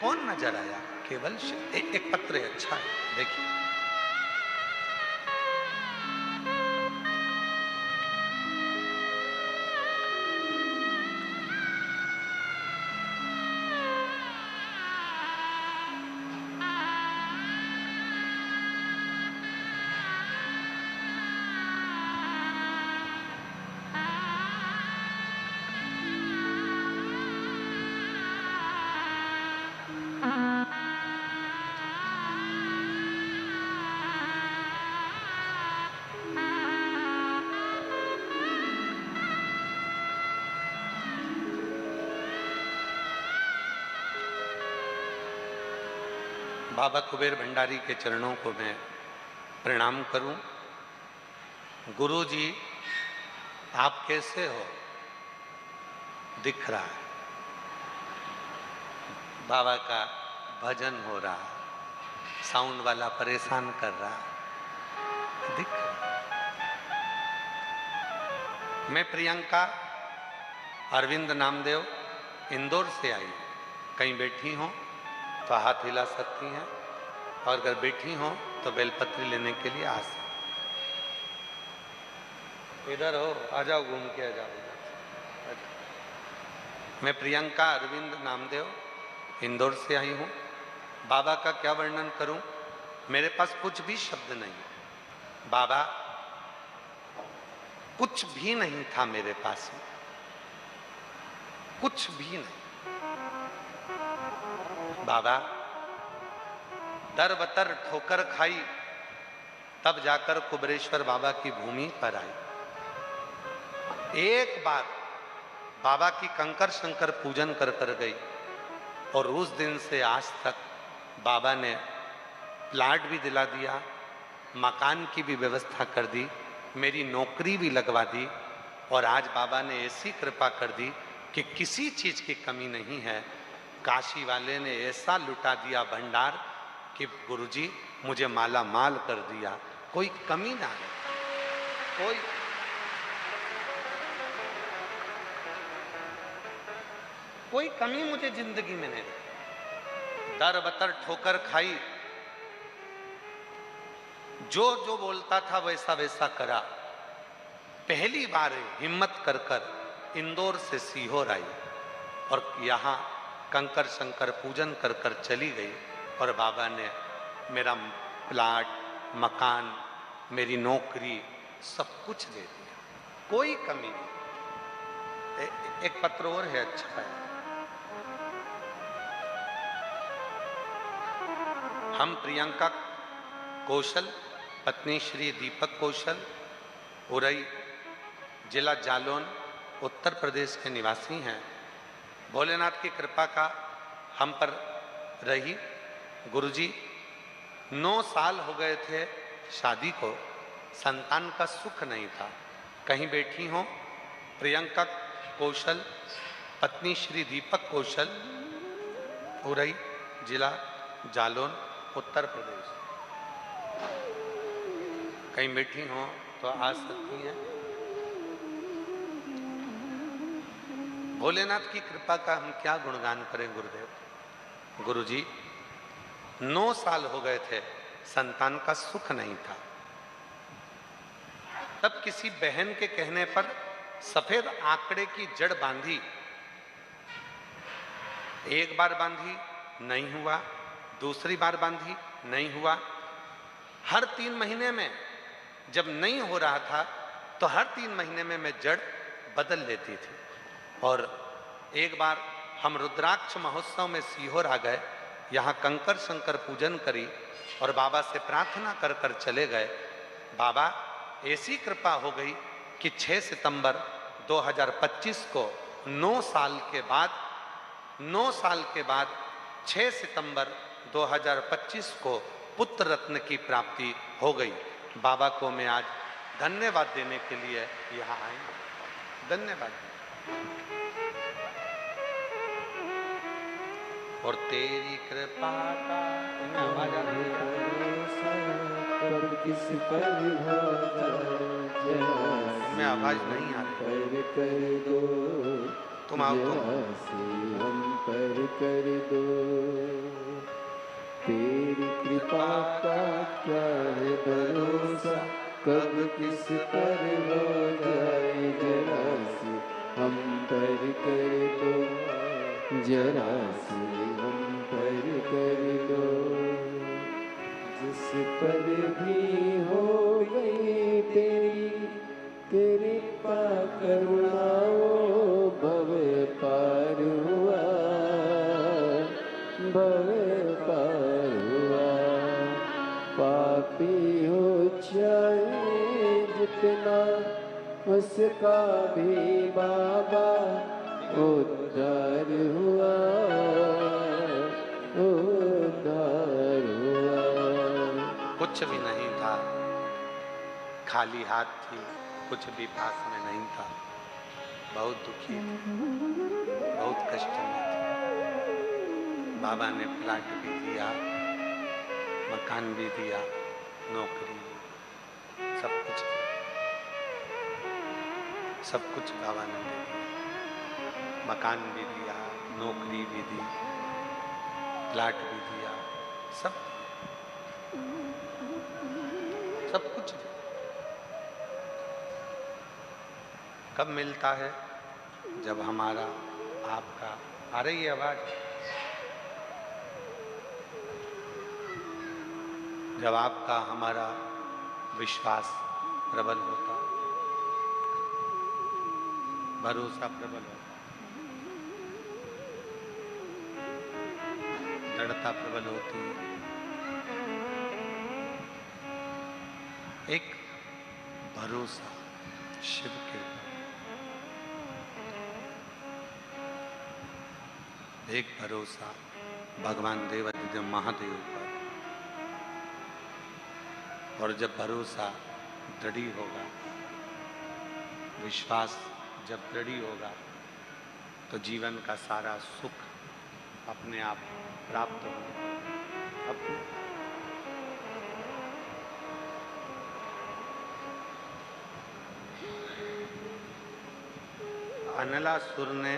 Speaker 1: कौन नजर आया? केवल शिव। एक पत्र है, अच्छा है, देखिए। बाबा कुबेर भंडारी के चरणों को मैं प्रणाम करूं। गुरु जी, आप कैसे हो? दिख रहा है, बाबा का भजन हो रहा है, साउंड वाला परेशान कर रहा है, दिख रहा है। मैं प्रियंका अरविंद नामदेव इंदौर से आई हूँ। कहीं बैठी हो तो हाथ हिला सकती हैं, और अगर बैठी हो तो बेलपत्री लेने के लिए आ सकती। इधर हो, आ जाओ, घूम के आ जाओ। मैं प्रियंका अरविंद नामदेव इंदौर से आई हूँ। बाबा का क्या वर्णन करूं? मेरे पास कुछ भी शब्द नहीं। बाबा कुछ भी नहीं था मेरे पास में, कुछ भी नहीं। बाबा दर बतर ठोकर खाई, तब जाकर कुबरेश्वर बाबा की भूमि पर आई। एक बार बाबा की कंकर शंकर पूजन कर कर गई, और उस दिन से आज तक बाबा ने प्लाट भी दिला दिया, मकान की भी व्यवस्था कर दी, मेरी नौकरी भी लगवा दी, और आज बाबा ने ऐसी कृपा कर दी कि किसी चीज की कमी नहीं है। काशी वाले ने ऐसा लुटा दिया भंडार कि गुरुजी मुझे माला माल कर दिया, कोई कमी ना है, कोई कमी मुझे जिंदगी में नहीं। दर बतर ठोकर खाई, जो जो बोलता था वैसा वैसा करा। पहली बार हिम्मत कर कर इंदौर से सीहोर आई, और यहाँ कंकर शंकर पूजन कर कर चली गई, और बाबा ने मेरा प्लाट, मकान, मेरी नौकरी सब कुछ दे दिया, कोई कमी नहीं। एक पत्र और है, अच्छा है। हम प्रियंका कौशल, पत्नी श्री दीपक कौशल, उरई जिला जालौन, उत्तर प्रदेश के निवासी हैं। भोलेनाथ की कृपा का हम पर रही। गुरुजी 9 साल हो गए थे शादी को, संतान का सुख नहीं था। कहीं बैठी हो, प्रियंका कौशल, पत्नी श्री दीपक कौशल, उरई जिला जालौन, उत्तर प्रदेश। कहीं बैठी हो तो आ सकती हैं। भोलेनाथ की कृपा का हम क्या गुणगान करें गुरुदेव। गुरुजी 9 साल हो गए थे, संतान का सुख नहीं था। तब किसी बहन के कहने पर सफेद आंकड़े की जड़ बांधी। एक बार बांधी, नहीं हुआ, दूसरी बार बांधी, नहीं हुआ। हर 3 महीने में जब नहीं हो रहा था तो हर 3 महीने में मैं जड़ बदल लेती थी। और एक बार हम रुद्राक्ष महोत्सव में सीहोर आ गए, यहाँ कंकर शंकर पूजन करी और बाबा से प्रार्थना कर कर चले गए। बाबा ऐसी कृपा हो गई कि 6 सितंबर 2025 को 9 साल के बाद 6 सितंबर 2025 को पुत्र रत्न की प्राप्ति हो गई। बाबा को मैं आज धन्यवाद देने के लिए यहाँ आई। धन्यवाद। और तेरी कृपा का आवाज आ रही
Speaker 2: कब किस पर हो जाए,
Speaker 1: में आवाज नहीं आ रही।
Speaker 2: कर दो
Speaker 1: तुम आओ तो
Speaker 2: हम पर कर दो। तेरी कृपा का क्या है भरोसा, कब किस पर हो जाए, जरा सी हम पर कर दो, जरा सी हम पर कर दो। जिस पर भी हो गई तेरी कृपा करुणा, वो भव पार हुआ, भव पार हुआ। पापी हो चाहे जितना, उसका भी बाबा उद्धार हुआ, उद्धार
Speaker 1: कुछ भी नहीं था, खाली हाथ थी, कुछ भी पास में नहीं था, बहुत दुखी थी, बहुत कष्ट में थी। बाबा ने प्लाट भी दिया, मकान भी दिया, नौकरी भी, सब कुछ दिया, सब कुछ बाबा ने दे दिया। मकान भी दिया, नौकरी भी दी, प्लाट भी दिया, सब सब कुछ दिया। कब मिलता है? जब हमारा आपका, आ रही है आवाज? जब आपका हमारा विश्वास प्रबल होता, भरोसा प्रबल होता, दृढ़ता प्रबल होती है। एक भरोसा शिव के ऊपर, एक भरोसा भगवान देवाधिदेव महादेव पर। और जब भरोसा दृढ़ होगा, विश्वास जब दृढ़ होगा, तो जीवन का सारा सुख अपने आप प्राप्त होगा। अनलासुर ने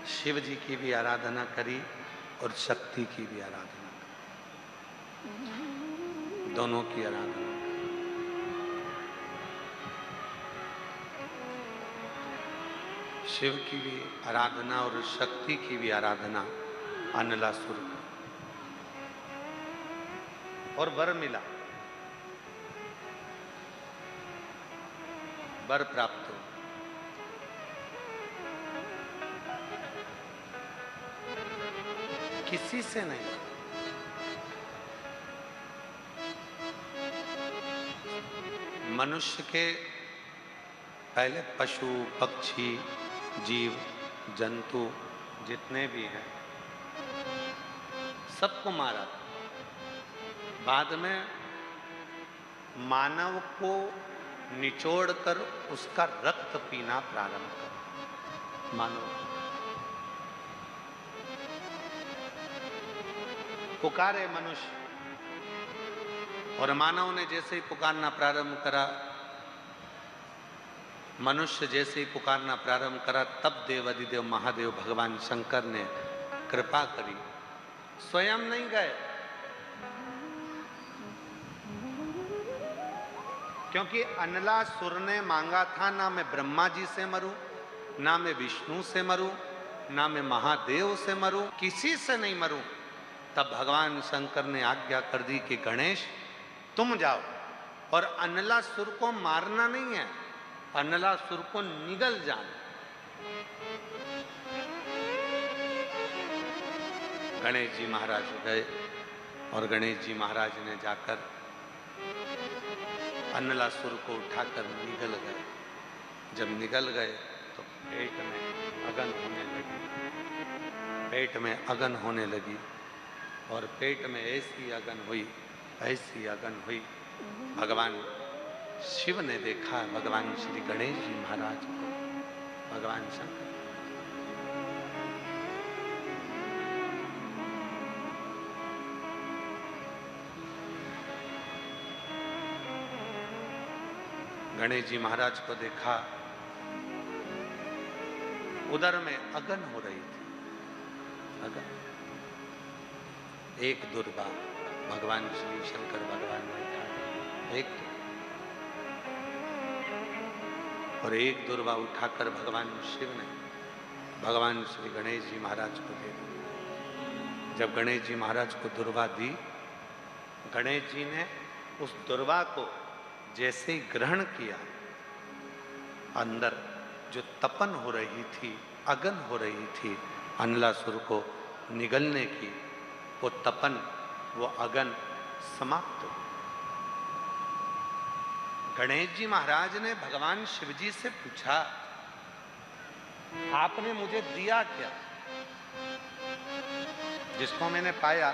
Speaker 1: शिव जी की भी आराधना करी और शक्ति की भी आराधना करी, दोनों की आराधना करी। शिव की भी आराधना और शक्ति की भी आराधना अनलासुर की, और वर मिला, वर प्राप्त हो। किसी से नहीं, मनुष्य के पहले पशु पक्षी जीव जंतु जितने भी हैं सबको मारा। बाद में मानव को निचोड़कर उसका रक्त पीना प्रारंभ कर। मानव पुकारे मनुष्य, और मानव ने जैसे ही पुकारना प्रारंभ करा, मनुष्य जैसे ही पुकारना प्रारंभ करा, तब देवाधिदेव महादेव भगवान शंकर ने कृपा करी। स्वयं नहीं गए, क्योंकि अनलासुर ने मांगा था, ना मैं ब्रह्मा जी से मरूं, ना मैं विष्णु से मरूं, ना मैं महादेव से मरूं, किसी से नहीं मरूं। तब भगवान शंकर ने आज्ञा कर दी कि गणेश तुम जाओ, और अनलासुर को मारना नहीं है, अनलासुर को निगल जाना। गणेश जी महाराज गए, और गणेश जी महाराज ने जाकर अनलासुर को उठाकर निगल गए। जब निगल गए तो पेट में अगन होने लगी, पेट में अगन होने लगी, और पेट में ऐसी अगन हुई, ऐसी अगन हुई, भगवान शिव ने देखा भगवान श्री गणेश जी महाराज को, भगवान शंकर। गणेश जी महाराज को देखा, उदर में अगन हो रही थी, अगन। एक दुर्बा भगवान श्री शंकर भगवान ने उठा, एक और एक दुर्बा उठाकर भगवान शिव ने भगवान श्री गणेश जी महाराज को दे दी। जब गणेश जी महाराज को दुर्बा दी, गणेश जी ने उस दुर्बा को जैसे ही ग्रहण किया, अंदर जो तपन हो रही थी, अगन हो रही थी अनलासुर को निगलने की, वो तपन, वो अगन समाप्त हो। गणेश जी महाराज ने भगवान शिव जी से पूछा, आपने मुझे दिया क्या? जिसको मैंने पाया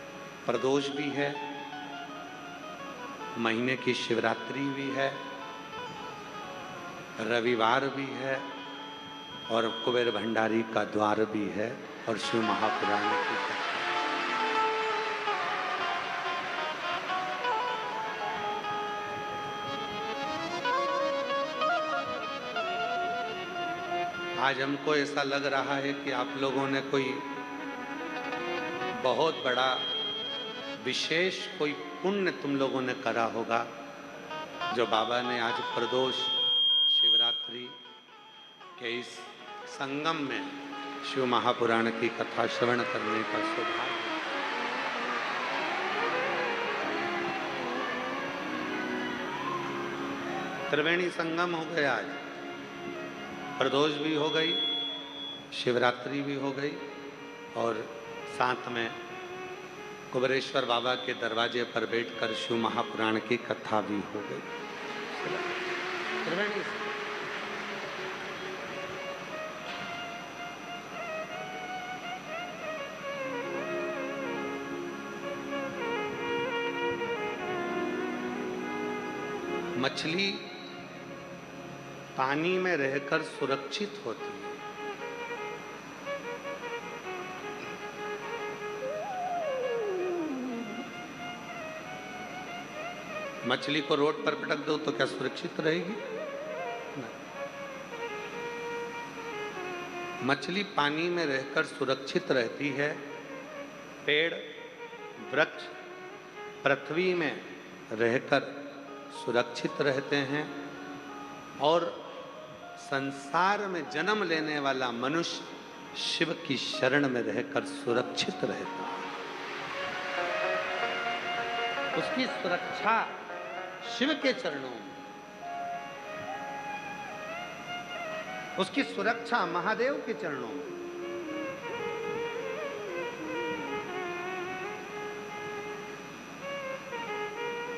Speaker 1: प्रदोष भी है, महीने की शिवरात्रि भी है, रविवार भी है और कुबेर भंडारी का द्वार भी है और शिव महापुराण की कथा। आज हमको ऐसा लग रहा है कि आप लोगों ने कोई बहुत बड़ा विशेष कोई पुण्य तुम लोगों ने करा होगा, जो बाबा ने आज प्रदोष शिवरात्रि के इस संगम में शिव महापुराण की कथा श्रवण करने का सौभाग्य। त्रिवेणी संगम हो गया आज, प्रदोष भी हो गई, शिवरात्रि भी हो गई और साथ में कुबेरेश्वर बाबा के दरवाजे पर बैठकर शिव महापुराण की कथा भी हो गई। त्रिवेणी मछली पानी में रहकर सुरक्षित होती है। मछली को रोड पर पटक दो तो क्या सुरक्षित रहेगी? नहीं। मछली पानी में रहकर सुरक्षित रहती है। पेड़, वृक्ष पृथ्वी में रहकर सुरक्षित रहते हैं और संसार में जन्म लेने वाला मनुष्य शिव की शरण में रहकर सुरक्षित रहता है। उसकी सुरक्षा शिव के चरणों में, उसकी सुरक्षा महादेव के चरणों में।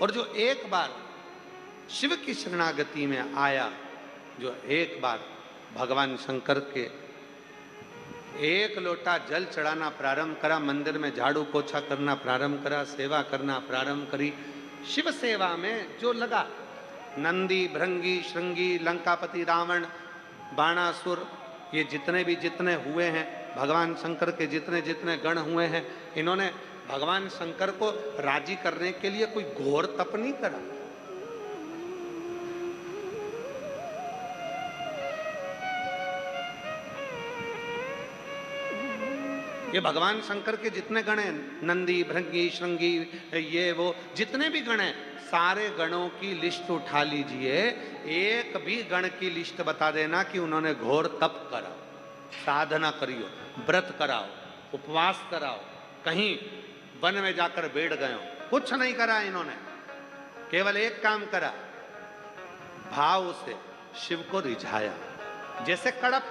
Speaker 1: और जो एक बार शिव की शरणागति में आया, जो एक बार भगवान शंकर के एक लोटा जल चढ़ाना प्रारंभ करा, मंदिर में झाड़ू पोछा करना प्रारंभ करा, सेवा करना प्रारंभ करी, शिव सेवा में जो लगा, नंदी, भृंगी, श्रृंगी, लंकापति, रावण, बाणासुर, ये जितने हुए हैं, भगवान शंकर के जितने गण हुए हैं, इन्होंने भगवान शंकर को राजी करने के लिए कोई घोर तप नहीं करा। ये भगवान शंकर के जितने गण हैं, नंदी, भृंगी, श्रृंगी, ये वो जितने भी गण हैं, सारे गणों की लिस्ट उठा लीजिए, एक भी गण की लिस्ट बता देना कि उन्होंने घोर तप करा, साधना करियो, व्रत कराओ, उपवास कराओ, कहीं वन में जाकर बैठ गए हो, कुछ नहीं करा इन्होंने। केवल एक काम करा, भाव से शिव को रिझाया। जैसे कड़प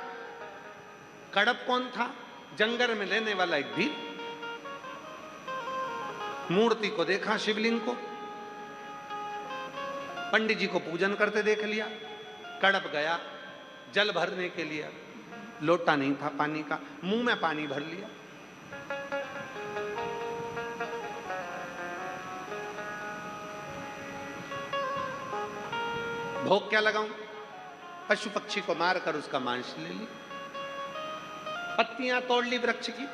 Speaker 1: कौन था? जंगल में लेने वाला एक भील। मूर्ति को देखा, शिवलिंग को, पंडित जी को पूजन करते देख लिया, कड़प गया जल भरने के लिए, लोटा नहीं था पानी का, मुंह में पानी भर लिया। भोग क्या लगाऊं? पशु पक्षी को मारकर उसका मांस ले ली, पत्तियां तोड़ ली वृक्ष की,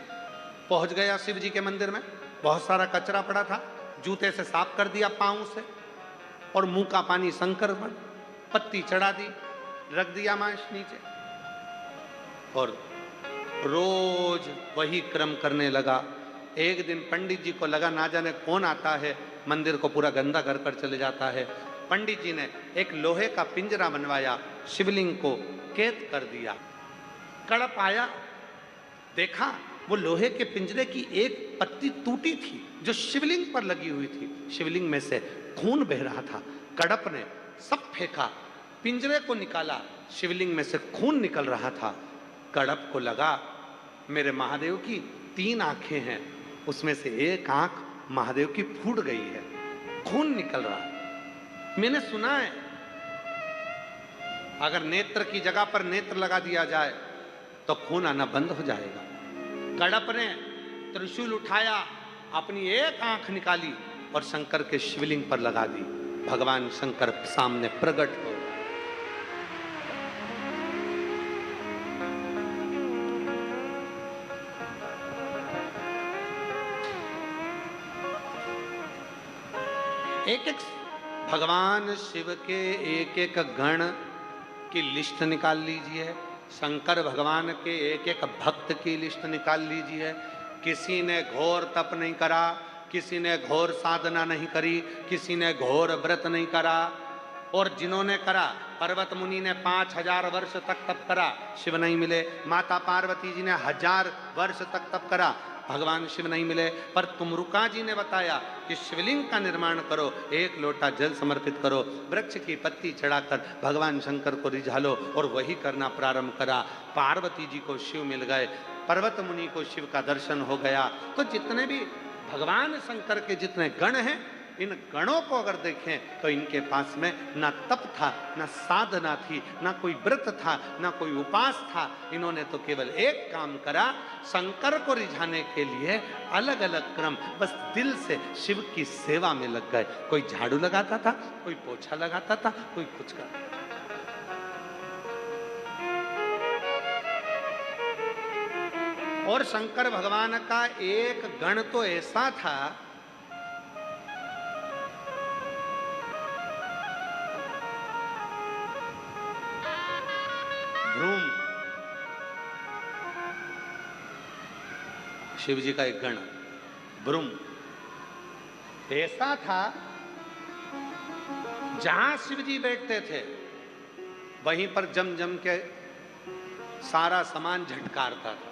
Speaker 1: पहुंच गया शिव जी के मंदिर में। बहुत सारा कचरा पड़ा था, जूते से साफ कर दिया पांव से, और मुंह का पानी शंकर पर, पत्ती चढ़ा दी, रख दिया मांस नीचे, और रोज वही क्रम करने लगा। एक दिन पंडित जी को लगा ना जाने कौन आता है, मंदिर को पूरा गंदा कर चले जाता है। पंडित जी ने एक लोहे का पिंजरा बनवाया, शिवलिंग को कैद कर दिया। कड़प आया, देखा वो लोहे के पिंजरे की एक पत्ती टूटी थी जो शिवलिंग पर लगी हुई थी, शिवलिंग में से खून बह रहा था। कड़प ने सब फेंका, पिंजरे को निकाला, शिवलिंग में से खून निकल रहा था। कड़प को लगा मेरे महादेव की 3 आंखें हैं, उसमें से एक आंख महादेव की फूट गई है, खून निकल रहा है। मैंने सुना है अगर नेत्र की जगह पर नेत्र लगा दिया जाए तो खून आना बंद हो जाएगा। कड़प ने त्रिशूल उठाया, अपनी एक आंख निकाली और शंकर के शिवलिंग पर लगा दी। भगवान शंकर सामने प्रकट हो। एक एक भगवान शिव के एक एक गण की लिस्ट निकाल लीजिए, शंकर भगवान के एक एक भक्त की लिस्ट निकाल लीजिए। किसी ने घोर तप नहीं करा, किसी ने घोर साधना नहीं करी, किसी ने घोर व्रत नहीं करा, और जिन्होंने करा, पर्वत मुनि ने 5000 वर्ष तक तप करा, शिव नहीं मिले। माता पार्वती जी ने 1000 वर्ष तक तप करा, भगवान शिव नहीं मिले। पर तुमरुका जी ने बताया कि शिवलिंग का निर्माण करो, एक लोटा जल समर्पित करो, वृक्ष की पत्ती चढ़ाकर भगवान शंकर को रिझा लो, और वही करना प्रारंभ करा। पार्वती जी को शिव मिल गए, पर्वत मुनि को शिव का दर्शन हो गया। तो जितने भी भगवान शंकर के जितने गण हैं, इन गणों को अगर देखें तो इनके पास में ना तप था, ना साधना थी, ना कोई व्रत था, ना कोई उपास था। इन्होंने तो केवल एक काम करा, शंकर को रिझाने के लिए अलग अलग क्रम, बस दिल से शिव की सेवा में लग गए। कोई झाड़ू लगाता था, कोई पोछा लगाता था, कोई कुछ करता। और शंकर भगवान का एक गण तो ऐसा था, भ्रूम, शिव जी का एक गण भ्रूम ऐसा था, जहां शिव जी बैठते थे वहीं पर जम जम के सारा सामान झटकारता था।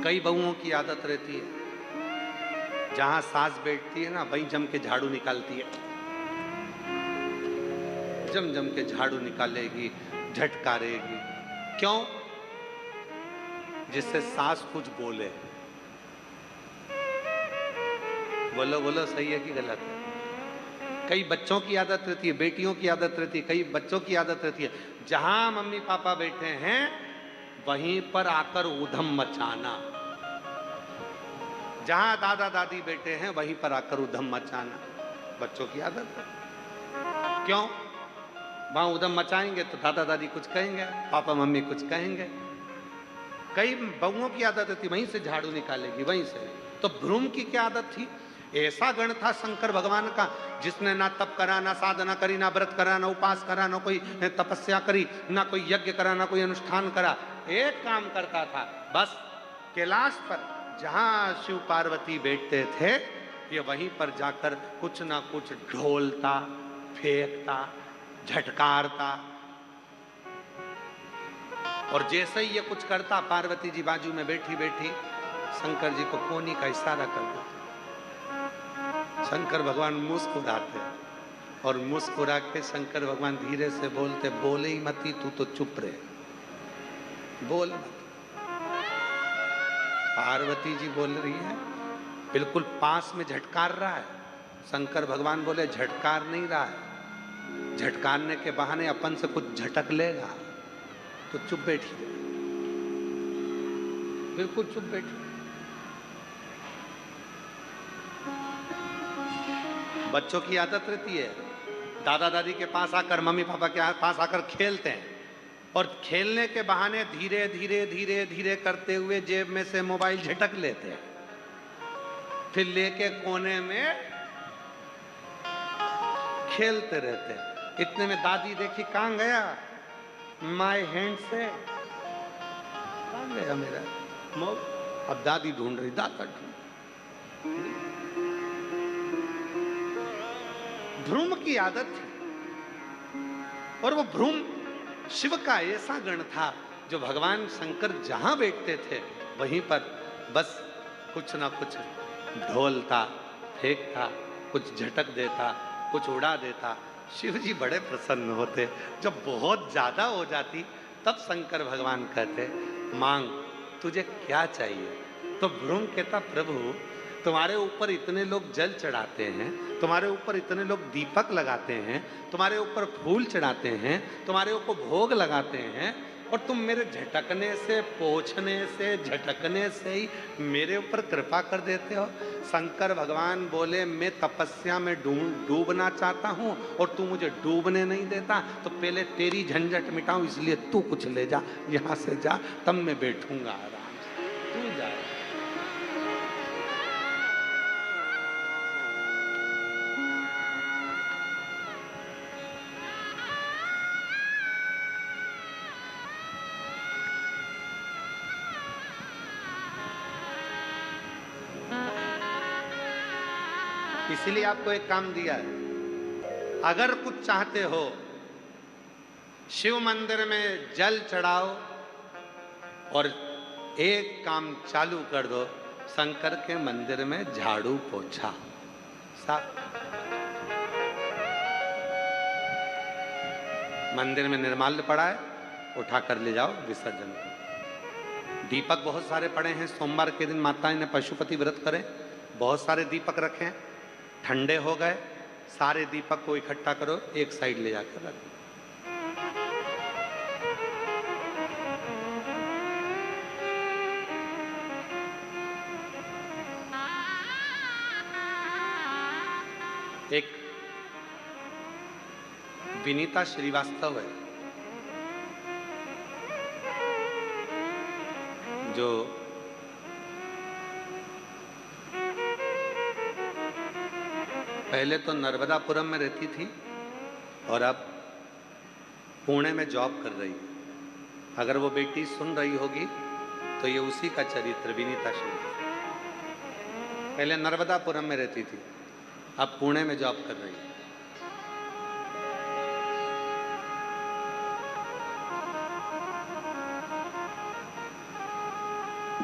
Speaker 1: कई बहुओं की आदत रहती है, जहां सास बैठती है ना, वहीं जम के झाड़ू निकालती है, जम जम के झाड़ू निकालेगी, झटकारेगी। क्यों? जिससे सास कुछ बोले। बोलो बोलो, सही है कि गलत है? कई बच्चों की आदत रहती है, बेटियों की आदत रहती है, कई बच्चों की आदत रहती है, जहां मम्मी पापा बैठे हैं वहीं पर आकर ऊधम मचाना, जहां दादा दादी बैठे हैं वहीं पर आकर ऊधम मचाना। बच्चों की आदत है। क्यों? वहां उधम मचाएंगे तो दादा दादी कुछ कहेंगे, पापा मम्मी कुछ कहेंगे। कई बहुओं की आदत थी, वहीं से झाड़ू निकालेगी, वहीं से। तो भ्रूम की क्या आदत थी? ऐसा गण था शंकर भगवान का, जिसने ना तप करा, ना साधना करी, ना व्रत करा, ना उपास करा, ना कोई तपस्या करी, ना कोई यज्ञ करा, ना कोई अनुष्ठान करा। एक काम करता था, बस कैलाश पर जहां शिव पार्वती बैठते थे, ये वहीं पर जाकर कुछ ना कुछ ढोलता, फेंकता, झटकारता। और जैसे ही ये कुछ करता, पार्वती जी बाजू में बैठी बैठी शंकर जी को कोनी का इशारा कर देते। शंकर भगवान मुस्कुराते, और मुस्कुरा के शंकर भगवान धीरे से बोलते, बोले ही मती, तू तो चुप रहे, बोल मत। पार्वती जी बोल रही है, बिल्कुल पास में झटकार रहा है। शंकर भगवान बोले, झटकार नहीं रहा है, झटकारने के बहाने अपन से कुछ झटक लेगा, तो चुप बैठी रहे, बिल्कुल चुप बैठी। बच्चों की आदत रहती है, दादा दादी के पास आकर, मम्मी पापा के पास आकर खेलते हैं, और खेलने के बहाने धीरे धीरे धीरे धीरे करते हुए जेब में से मोबाइल झटक लेते हैं, फिर लेके कोने में खेलते रहते हैं। इतने में दादी देखी, कहां गया माय हैंड से, कहां गया मेरा मोबाइल? अब दादी ढूंढ रही, दादा ढूंढ। भ्रूम की आदत थी, और वो भ्रूम शिव का ऐसा गण था, जो भगवान शंकर जहां बैठते थे वहीं पर बस कुछ ना कुछ ढोलता, फेंकता, कुछ झटक देता, कुछ उड़ा देता। शिव जी बड़े प्रसन्न होते। जब बहुत ज्यादा हो जाती, तब शंकर भगवान कहते, मांग, तुझे क्या चाहिए? तो भ्रूम कहता, प्रभु तुम्हारे ऊपर इतने लोग जल चढ़ाते हैं, तुम्हारे ऊपर इतने लोग दीपक लगाते हैं, तुम्हारे ऊपर फूल चढ़ाते हैं, तुम्हारे ऊपर भोग लगाते हैं, और तुम मेरे झटकने से, पोंछने से, झटकने से ही मेरे ऊपर कृपा कर देते हो। शंकर भगवान बोले मैं तपस्या में डूबना चाहता हूँ और तू मुझे डूबने नहीं देता, तो पहले तेरी झंझट मिटाऊं, इसलिए तू कुछ ले जा, यहाँ से जा, तब मैं बैठूंगा आराम से, तू जा। इसीलिए आपको एक काम दिया है, अगर कुछ चाहते हो शिव मंदिर में जल चढ़ाओ और एक काम चालू कर दो, शंकर के मंदिर में झाड़ू पोछा साफ। मंदिर में निर्माल्य पड़ा है, उठा कर ले जाओ, विसर्जन करो। दीपक बहुत सारे पड़े हैं, सोमवार के दिन माताएं ने पशुपति व्रत करें, बहुत सारे दीपक रखें, ठंडे हो गए, सारे दीपक को इकट्ठा करो, एक साइड ले जाकर रख दो। एक विनीता श्रीवास्तव है, जो पहले तो नर्मदापुरम में रहती थी और अब पुणे में जॉब कर रही है। अगर वो बेटी सुन रही होगी तो ये उसी का चरित्र, विनीता श्रीवास्तव। पहले नर्मदापुरम में रहती थी, अब पुणे में जॉब कर रही है।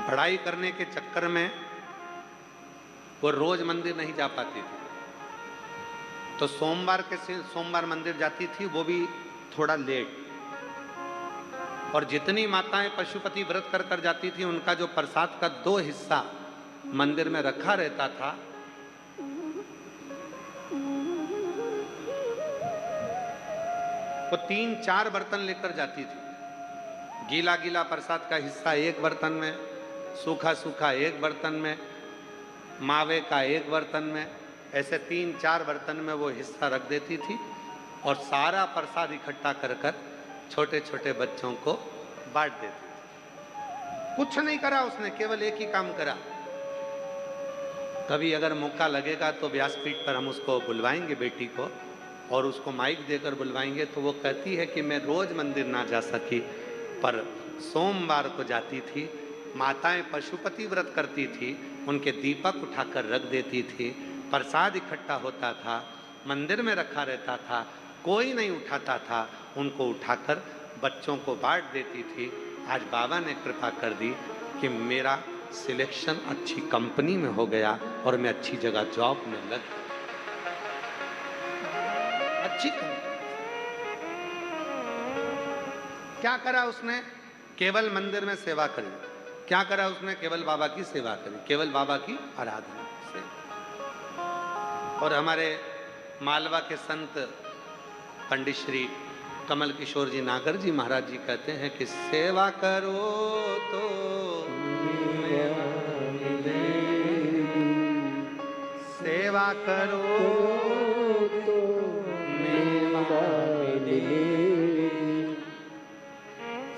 Speaker 1: पढ़ाई करने के चक्कर में वो रोज मंदिर नहीं जा पाती थी, तो सोमवार मंदिर जाती थी, वो भी थोड़ा लेट। और जितनी माताएं पशुपति व्रत कर कर जाती थी, उनका जो प्रसाद का 2 हिस्सा मंदिर में रखा रहता था, वो 3-4 बर्तन लेकर जाती थी। गीला गीला प्रसाद का हिस्सा एक बर्तन में, सूखा सूखा एक बर्तन में, मावे का एक बर्तन में, ऐसे 3-4 बर्तन में वो हिस्सा रख देती थी और सारा प्रसाद इकट्ठा कर कर छोटे छोटे बच्चों को बांट देती थी। कुछ नहीं करा उसने, केवल एक ही काम करा। कभी अगर मौका लगेगा तो व्यासपीठ पर हम उसको बुलवाएंगे, बेटी को, और उसको माइक देकर बुलवाएंगे, तो वो कहती है कि मैं रोज मंदिर ना जा सकी, पर सोमवार को जाती थी। माताएं पशुपति व्रत करती थी, उनके दीपक उठाकर रख देती थी, प्रसाद इकट्ठा होता था, मंदिर में रखा रहता था, कोई नहीं उठाता था, उनको उठाकर बच्चों को बांट देती थी। आज बाबा ने कृपा कर दी कि मेरा सिलेक्शन अच्छी कंपनी में हो गया और मैं अच्छी जगह जॉब में लग गया। अच्छी कंपनी। क्या करा उसने? केवल मंदिर में सेवा करी। क्या करा उसने? केवल बाबा की सेवा करी, केवल बाबा की आराधना से। और हमारे मालवा के संत पंडित श्री कमल किशोर जी नागर जी महाराज जी कहते हैं कि सेवा करो तो सेवा करो तो मेवा मिले।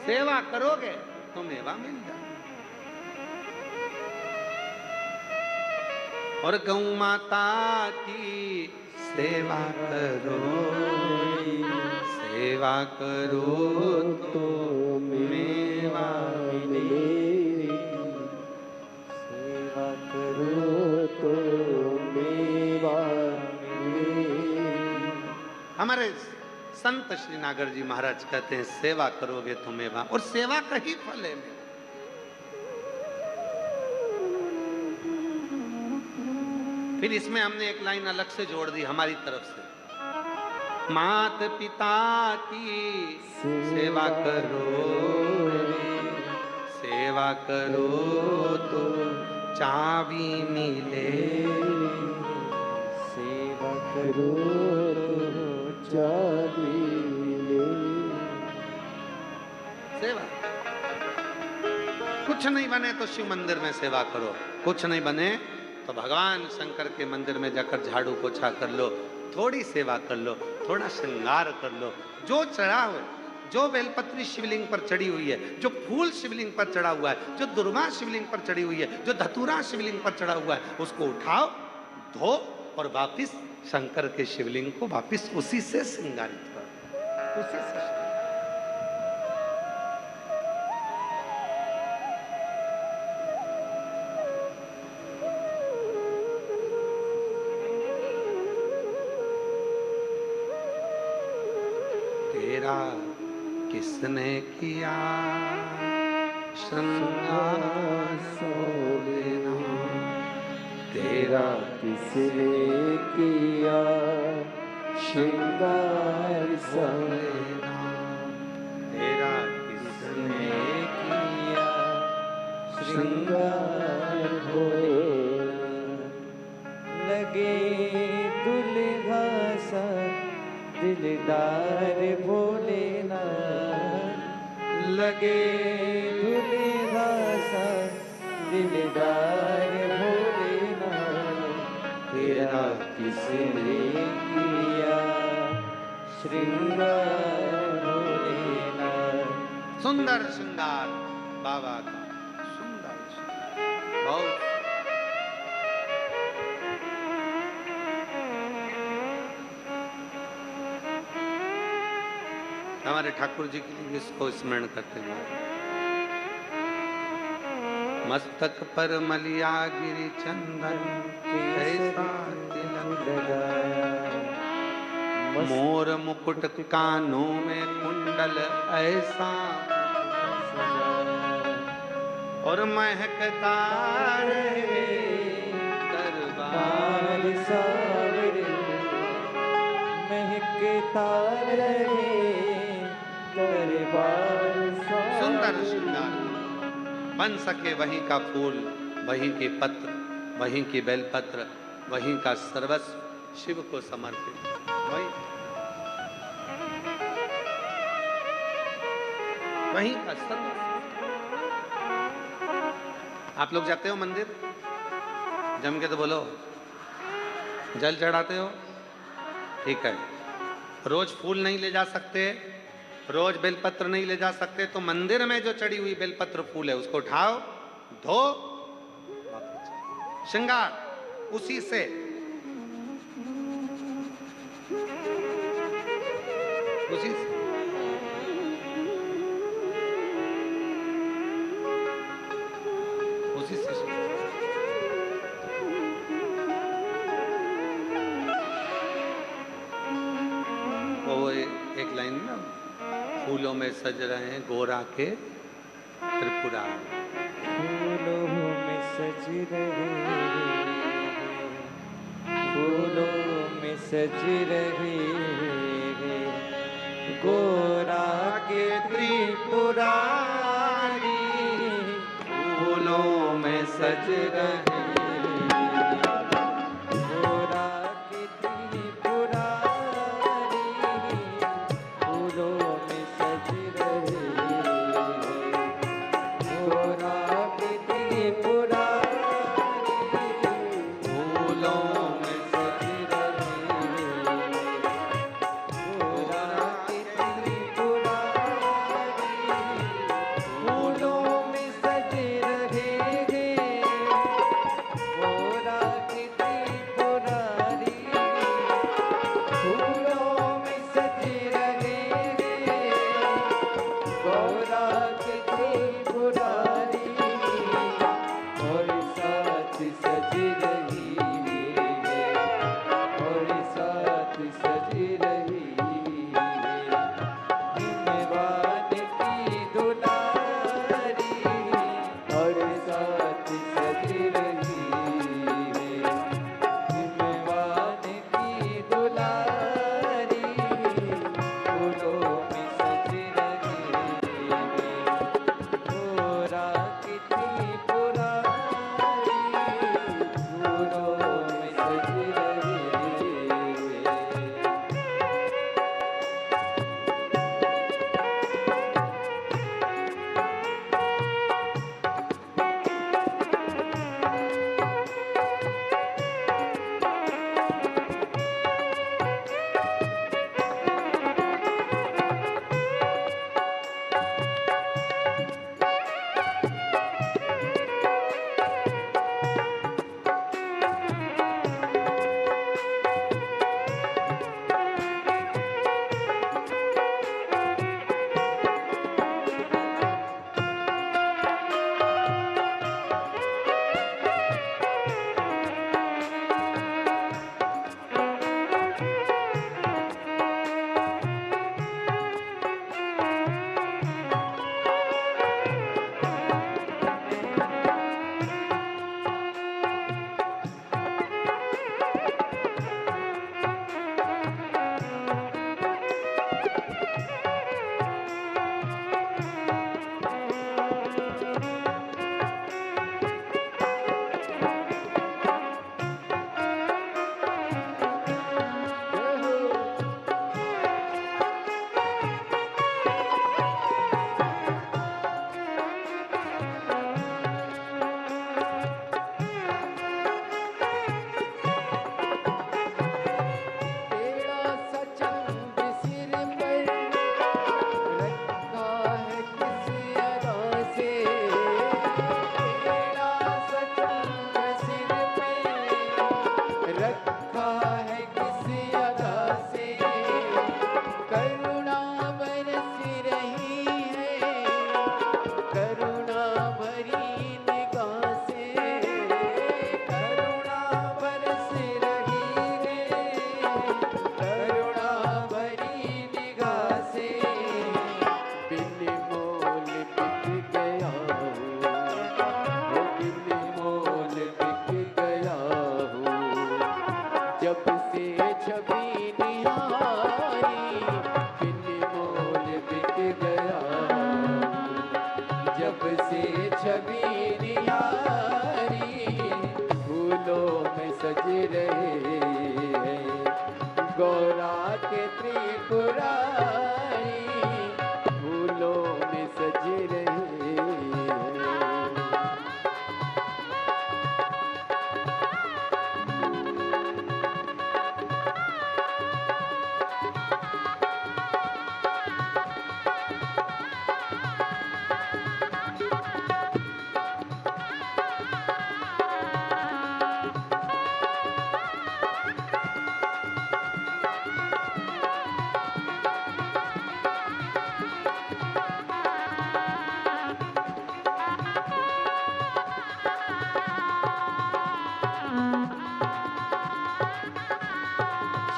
Speaker 1: सेवा करोगे तो मेवा मिल जाए। और गौ माता की सेवा करो, सेवा करो तो मेवा मिले,
Speaker 2: सेवा करो तो मेवा मिले।
Speaker 1: हमारे संत श्री नागर जी महाराज कहते हैं सेवा करोगे तो मेवा, और सेवा का ही फल है। फिर इसमें हमने एक लाइन अलग से जोड़ दी हमारी तरफ से, मात पिता की सेवा करो, सेवा करो तो चाबी मिले,
Speaker 2: सेवा करो तो चाबी मिले।
Speaker 1: सेवा। कुछ नहीं बने तो शिव मंदिर में सेवा करो, कुछ नहीं बने तो भगवान शंकर के मंदिर में जाकर झाड़ू पोछा कर लो, थोड़ी सेवा कर लो, थोड़ा श्रृंगार कर लो। जो चढ़ा हुआ, जो बेलपत्री शिवलिंग पर चढ़ी हुई है, जो फूल शिवलिंग पर चढ़ा हुआ है, जो दुर्वा शिवलिंग पर चढ़ी हुई है, जो धतूरा शिवलिंग पर चढ़ा हुआ है, उसको उठाओ, धो और वापिस शंकर के शिवलिंग को वापिस उसी से श्रृंगारित करो, उसी से। तेरा किसने किया श्रृंगार सोलेना,
Speaker 2: तेरा किसने किया श्रृंगार सोलेना,
Speaker 1: तेरा किसने
Speaker 2: किया श्रृंगार भोलेना। लगे दुल्हा सा दिलदार भोलेना, लगे दुल्हा सा दिलदार भोलेना। तेरा किसने किया श्रृंगार भोलेना।
Speaker 1: सुंदर श्रृंगार बाबा का, सुंदर बहुत। हमारे ठाकुर जी के लिए इसको स्मरण करते हैं। मस्तक पर मलिया गिरी चंदन कैसा तिलक लगाया, मोर मुकुट कानों में कुंडल ऐसा और महकता रहे दरबार
Speaker 2: सावरे, महकता रहे दरबार सावरे।
Speaker 1: सुंदर श्रृंगार बन सके वहीं का फूल, वहीं के पत्र, वहीं की बेलपत्र, वहीं का सर्वस्व शिव को समर्पित। वहीं का सर्वस्व। आप लोग जाते हो मंदिर? जम के तो बोलो। जल चढ़ाते हो? ठीक है। रोज फूल नहीं ले जा सकते, रोज बेलपत्र नहीं ले जा सकते, तो मंदिर में जो चढ़ी हुई बेलपत्र फूल है उसको उठाओ, धो, श्रृंगार उसी से। उसी से उसी से वो एक लाइन ना, फूलों में सज रहे हैं गोरा के त्रिपुरा,
Speaker 2: फूलों में सज रहे हैं, फूलों में सज रहे हैं, गोरा के त्रिपुरारी, फूलों में सज रहे हैं।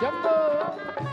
Speaker 2: शंभो